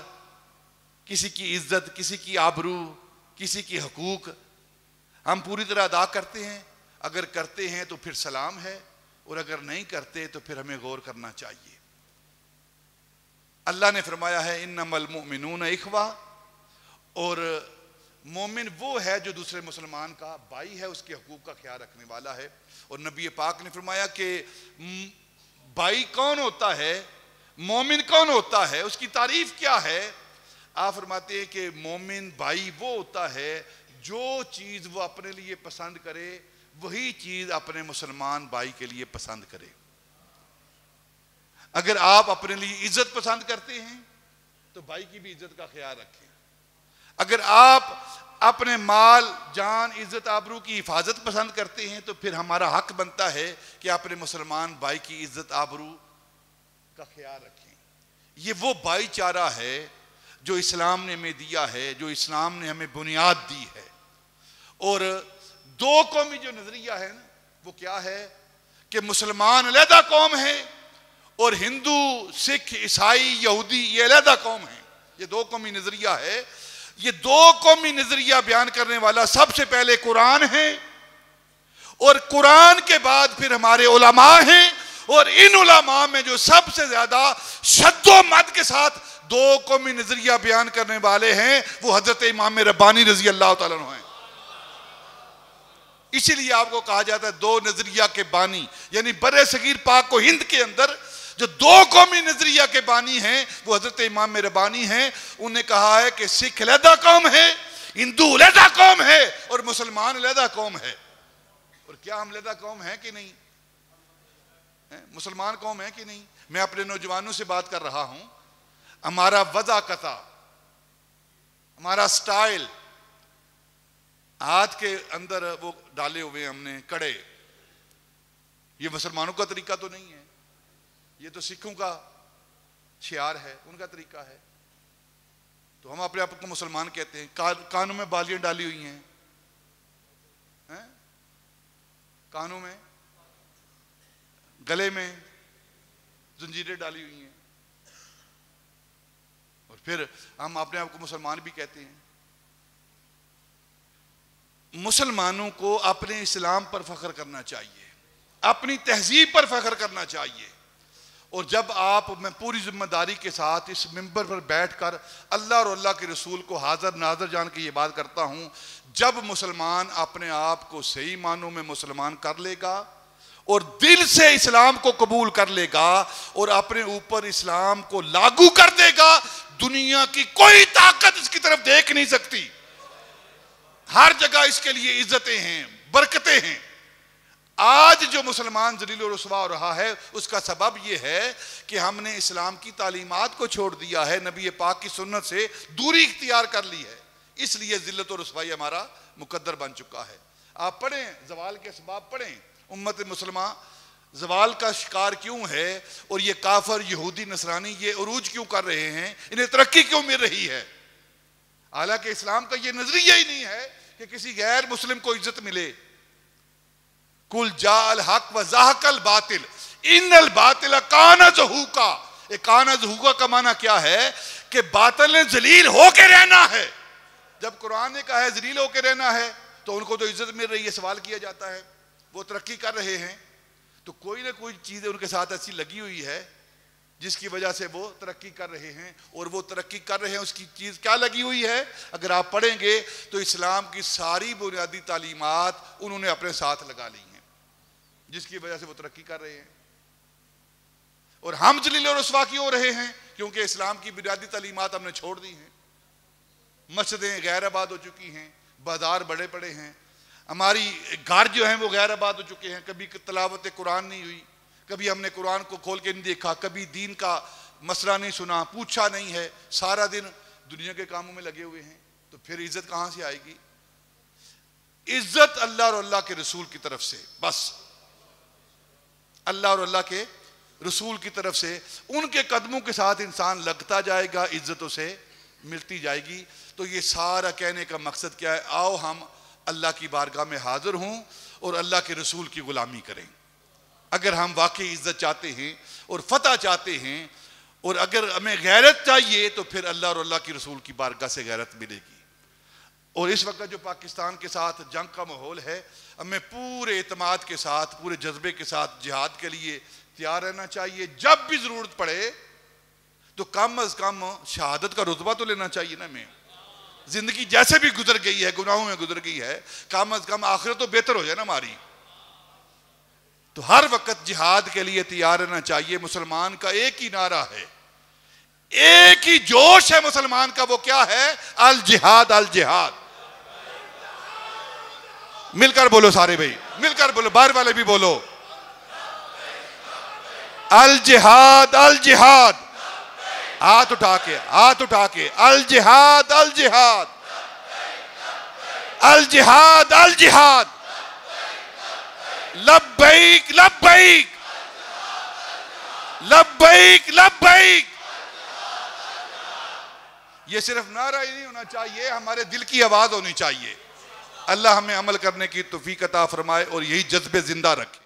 کسی کی عزت، کسی کی آبرو، کسی کی حقوق ہم پوری طرح ادا کرتے ہیں؟ اگر کرتے ہیں تو پھر سلام ہے، اور اگر نہیں کرتے تو پھر ہمیں غور کرنا چاہیے. اللہ نے فرمایا ہے انما المؤمنون اخوہ، اور مومن وہ ہے جو دوسرے مسلمان کا بھائی ہے، اس کے حقوق کا خیال رکھنے والا ہے. اور نبی پاک نے فرمایا کہ بھائی کون ہوتا ہے، مومن کون ہوتا ہے، اس کی تعریف کیا ہے؟ آپ فرماتے ہیں کہ مومن بھائی وہ ہوتا ہے جو چیز وہ اپنے لیے پسند کرے وہی چیز اپنے مسلمان بھائی کے لیے پسند کرے. اگر آپ اپنے لیے عزت پسند کرتے ہیں تو بھائی کی بھی عزت کا خیال رکھیں. اگر آپ اپنے مال، جان، عزت، آبرو کی حفاظت پسند کرتے ہیں تو پھر ہمارا حق بنتا ہے کہ اپنے مسلمان بھائی کی عزت آبرو کا خیال رکھیں. یہ وہ بھائی چارہ ہے جو اسلام نے ہمیں دیا ہے، جو اسلام نے ہمیں بنیاد دی ہے. اور دو قومی جو نظریہ ہے نا وہ کیا ہے کہ مسلمان علیحدہ قوم ہے اور ہندو، سکھ، عیسائی، یہودی یہ علیحدہ قوم ہیں. یہ دو قومی نظریہ ہے. یہ دو قومی نظریہ بیان کرنے والا سب سے پہلے قرآن ہے، اور قرآن کے بعد پھر ہمارے علماء ہیں. اور ان علماء میں جو سب سے زیادہ شد و مد کے ساتھ دو قومی نظریہ بیان کرنے والے ہیں وہ حضرت امام ربانی رضی اللہ تعالیٰ عنہ ہیں. اسی لیے آپ کو کہا جاتا ہے دو نظریہ کے بانی، یعنی برِ صغیر پاک و ہند کے اندر جو دو قومی نظریہ کے بانی ہیں وہ حضرت امام ربانی ہیں. انہوں نے کہا ہے کہ سکھ علیحدہ قوم ہے، ہندو علیحدہ قوم ہے، اور مسلمان علیحدہ قوم ہے. اور کیا ہم علیحدہ قوم ہیں کہ نہیں؟ مسلمان قوم ہے کہ نہیں؟ میں اپنے نوجوانوں سے بات کر رہا ہوں. ہمارا وضع قطع، ہمارا سٹائل، ہاتھ کے اندر وہ ڈالے ہوئے ہم نے کڑے، یہ مسلمانوں کا طریقہ تو نہیں ہے. یہ تو سکھوں کا شعار ہے، ان کا طریقہ ہے. تو ہم اپنے آپ کو مسلمان کہتے ہیں. کانوں میں بالیاں ڈالی ہوئی ہیں، کانوں میں، گلے میں زنجیریں ڈالی ہوئی ہیں، اور پھر ہم اپنے آپ کو مسلمان بھی کہتے ہیں. مسلمانوں کو اپنے اسلام پر فخر کرنا چاہیے، اپنی تہذیب پر فخر کرنا چاہیے. اور جب آپ، میں پوری ذمہ داری کے ساتھ اس ممبر پر بیٹھ کر اللہ اور اللہ کے رسول کو حاضر ناظر جان کے یہ بات کرتا ہوں، جب مسلمان اپنے آپ کو صحیح معنوں میں مسلمان کر لے گا اور دل سے اسلام کو قبول کر لے گا اور اپنے اوپر اسلام کو لاگو کر دے گا، دنیا کی کوئی طاقت اس کی طرف دیکھ نہیں سکتی. ہر جگہ اس کے لیے عزتیں ہیں، برکتیں ہیں. آج جو مسلمان ذلیل و رسوا ہو رہا ہے اس کا سبب یہ ہے کہ ہم نے اسلام کی تعلیمات کو چھوڑ دیا ہے، نبی پاک کی سنت سے دوری اختیار کر لی ہے. اس لیے ذلت و رسوائی ہمارا مقدر بن چکا ہے. آپ پڑھیں، زوال کے اسباب پڑھیں. امت مسلمہ زوال کا شکار کیوں ہے، اور یہ کافر، یہودی، نصرانی یہ عروج کیوں کر رہے ہیں، انہیں ترقی کیوں مل رہی ہے؟ حالانکہ اسلام کا یہ نظریہ ہی نہیں ہے کہ کسی غیر مسلم کو عزت ملے. کل جاء الحق و زہق الباطل ان الباطل کان زہوقا. کان زہوقا کا معنی کیا ہے کہ باطل نے ذلیل ہو کے رہنا ہے. جب قرآن نے کہا ہے ذلیل ہو کے رہنا ہے تو ان کو تو عزت مل رہی ہے. سوال کیا جاتا ہے، وہ ترقی کر رہے ہیں تو کوئی نہ کوئی چیز ان کے ساتھ ایسی لگی ہوئی ہے جس کی وجہ سے وہ ترقی کر رہے ہیں. اور وہ ترقی کر رہے ہیں اس کی چیز کیا لگی ہوئی ہے؟ اگر آپ پڑھیں گے تو اسلام کی ساری بنیادی تعلیمات انہوں نے اپنے ساتھ لگا لی ہیں جس کی وجہ سے وہ ترقی کر رہے ہیں. اور ہم ذلیل و رسوا کیوں ہو رہے ہیں؟ کیونکہ اسلام کی بنیادی تعلیمات ہم نے چھوڑ دی ہیں. مسجدیں غیر آباد ہو چکی ہیں، بازار بڑے بڑے ہیں، ہماری گھر جو ہیں وہ غیر آباد ہو چکے ہیں. کبھی تلاوت قرآن نہیں ہوئی، کبھی ہم نے قرآن کو کھول کے نہیں دیکھا، کبھی دین کا مسئلہ نہیں سنا، پوچھا نہیں ہے. سارا دن دنیا کے کاموں میں لگے ہوئے ہیں. تو پھر عزت کہاں سے آئے گی؟ عزت اللہ اور اللہ کے رسول کی طرف سے، بس اللہ اور اللہ کے رسول کی طرف سے. ان کے قدموں کے ساتھ انسان لگتا جائے گا، عزتوں سے ملتی جائے گی. تو یہ سارا کہنے کا مقصد کیا ہے؟ آؤ ہم اللہ کی بارگاہ میں حاضر ہوں اور اللہ کے رسول کی غلامی کریں. اگر ہم واقعی عزت چاہتے ہیں اور فتح چاہتے ہیں اور اگر ہمیں غیرت چاہیے تو پھر اللہ اور اللہ کی رسول کی بارگاہ سے غیرت ملے گی. اور اس وقت جو پاکستان کے ساتھ جنگ کا ماحول ہے، ہمیں پورے اعتماد کے ساتھ، پورے جذبے کے ساتھ جہاد کے لیے تیار رہنا چاہیے. جب بھی ضرورت پڑے تو کم از کم شہادت کا رتبہ تو لینا چاہیے نا. ہمیں زندگی جیسے بھی گزر گئی ہے، گناہوں میں گزر گئی ہے، کم از کم آخرت تو بہتر ہو جائے نا ہماری. تو ہر وقت جہاد کے لیے تیار رہنا چاہیے. مسلمان کا ایک ہی نعرہ ہے، ایک ہی جوش ہے مسلمان کا، وہ کیا ہے؟ الجہاد الجہاد. مل کر بولو سارے بھائی، مل کر بولو، باہر والے بھی بولو. الجہاد الجہاد. ہاتھ اٹھا کے، ہاتھ اٹھا کے. الجہاد الجہاد الجہاد الجہاد. لبیک لبیک لبیک لبیک. یہ صرف نعرہ ہی نہیں ہونا چاہیے، ہمارے دل کی آواز ہونی چاہیے. اللہ ہمیں عمل کرنے کی توفیق عطا فرمائے اور یہی جذبے زندہ رکھے.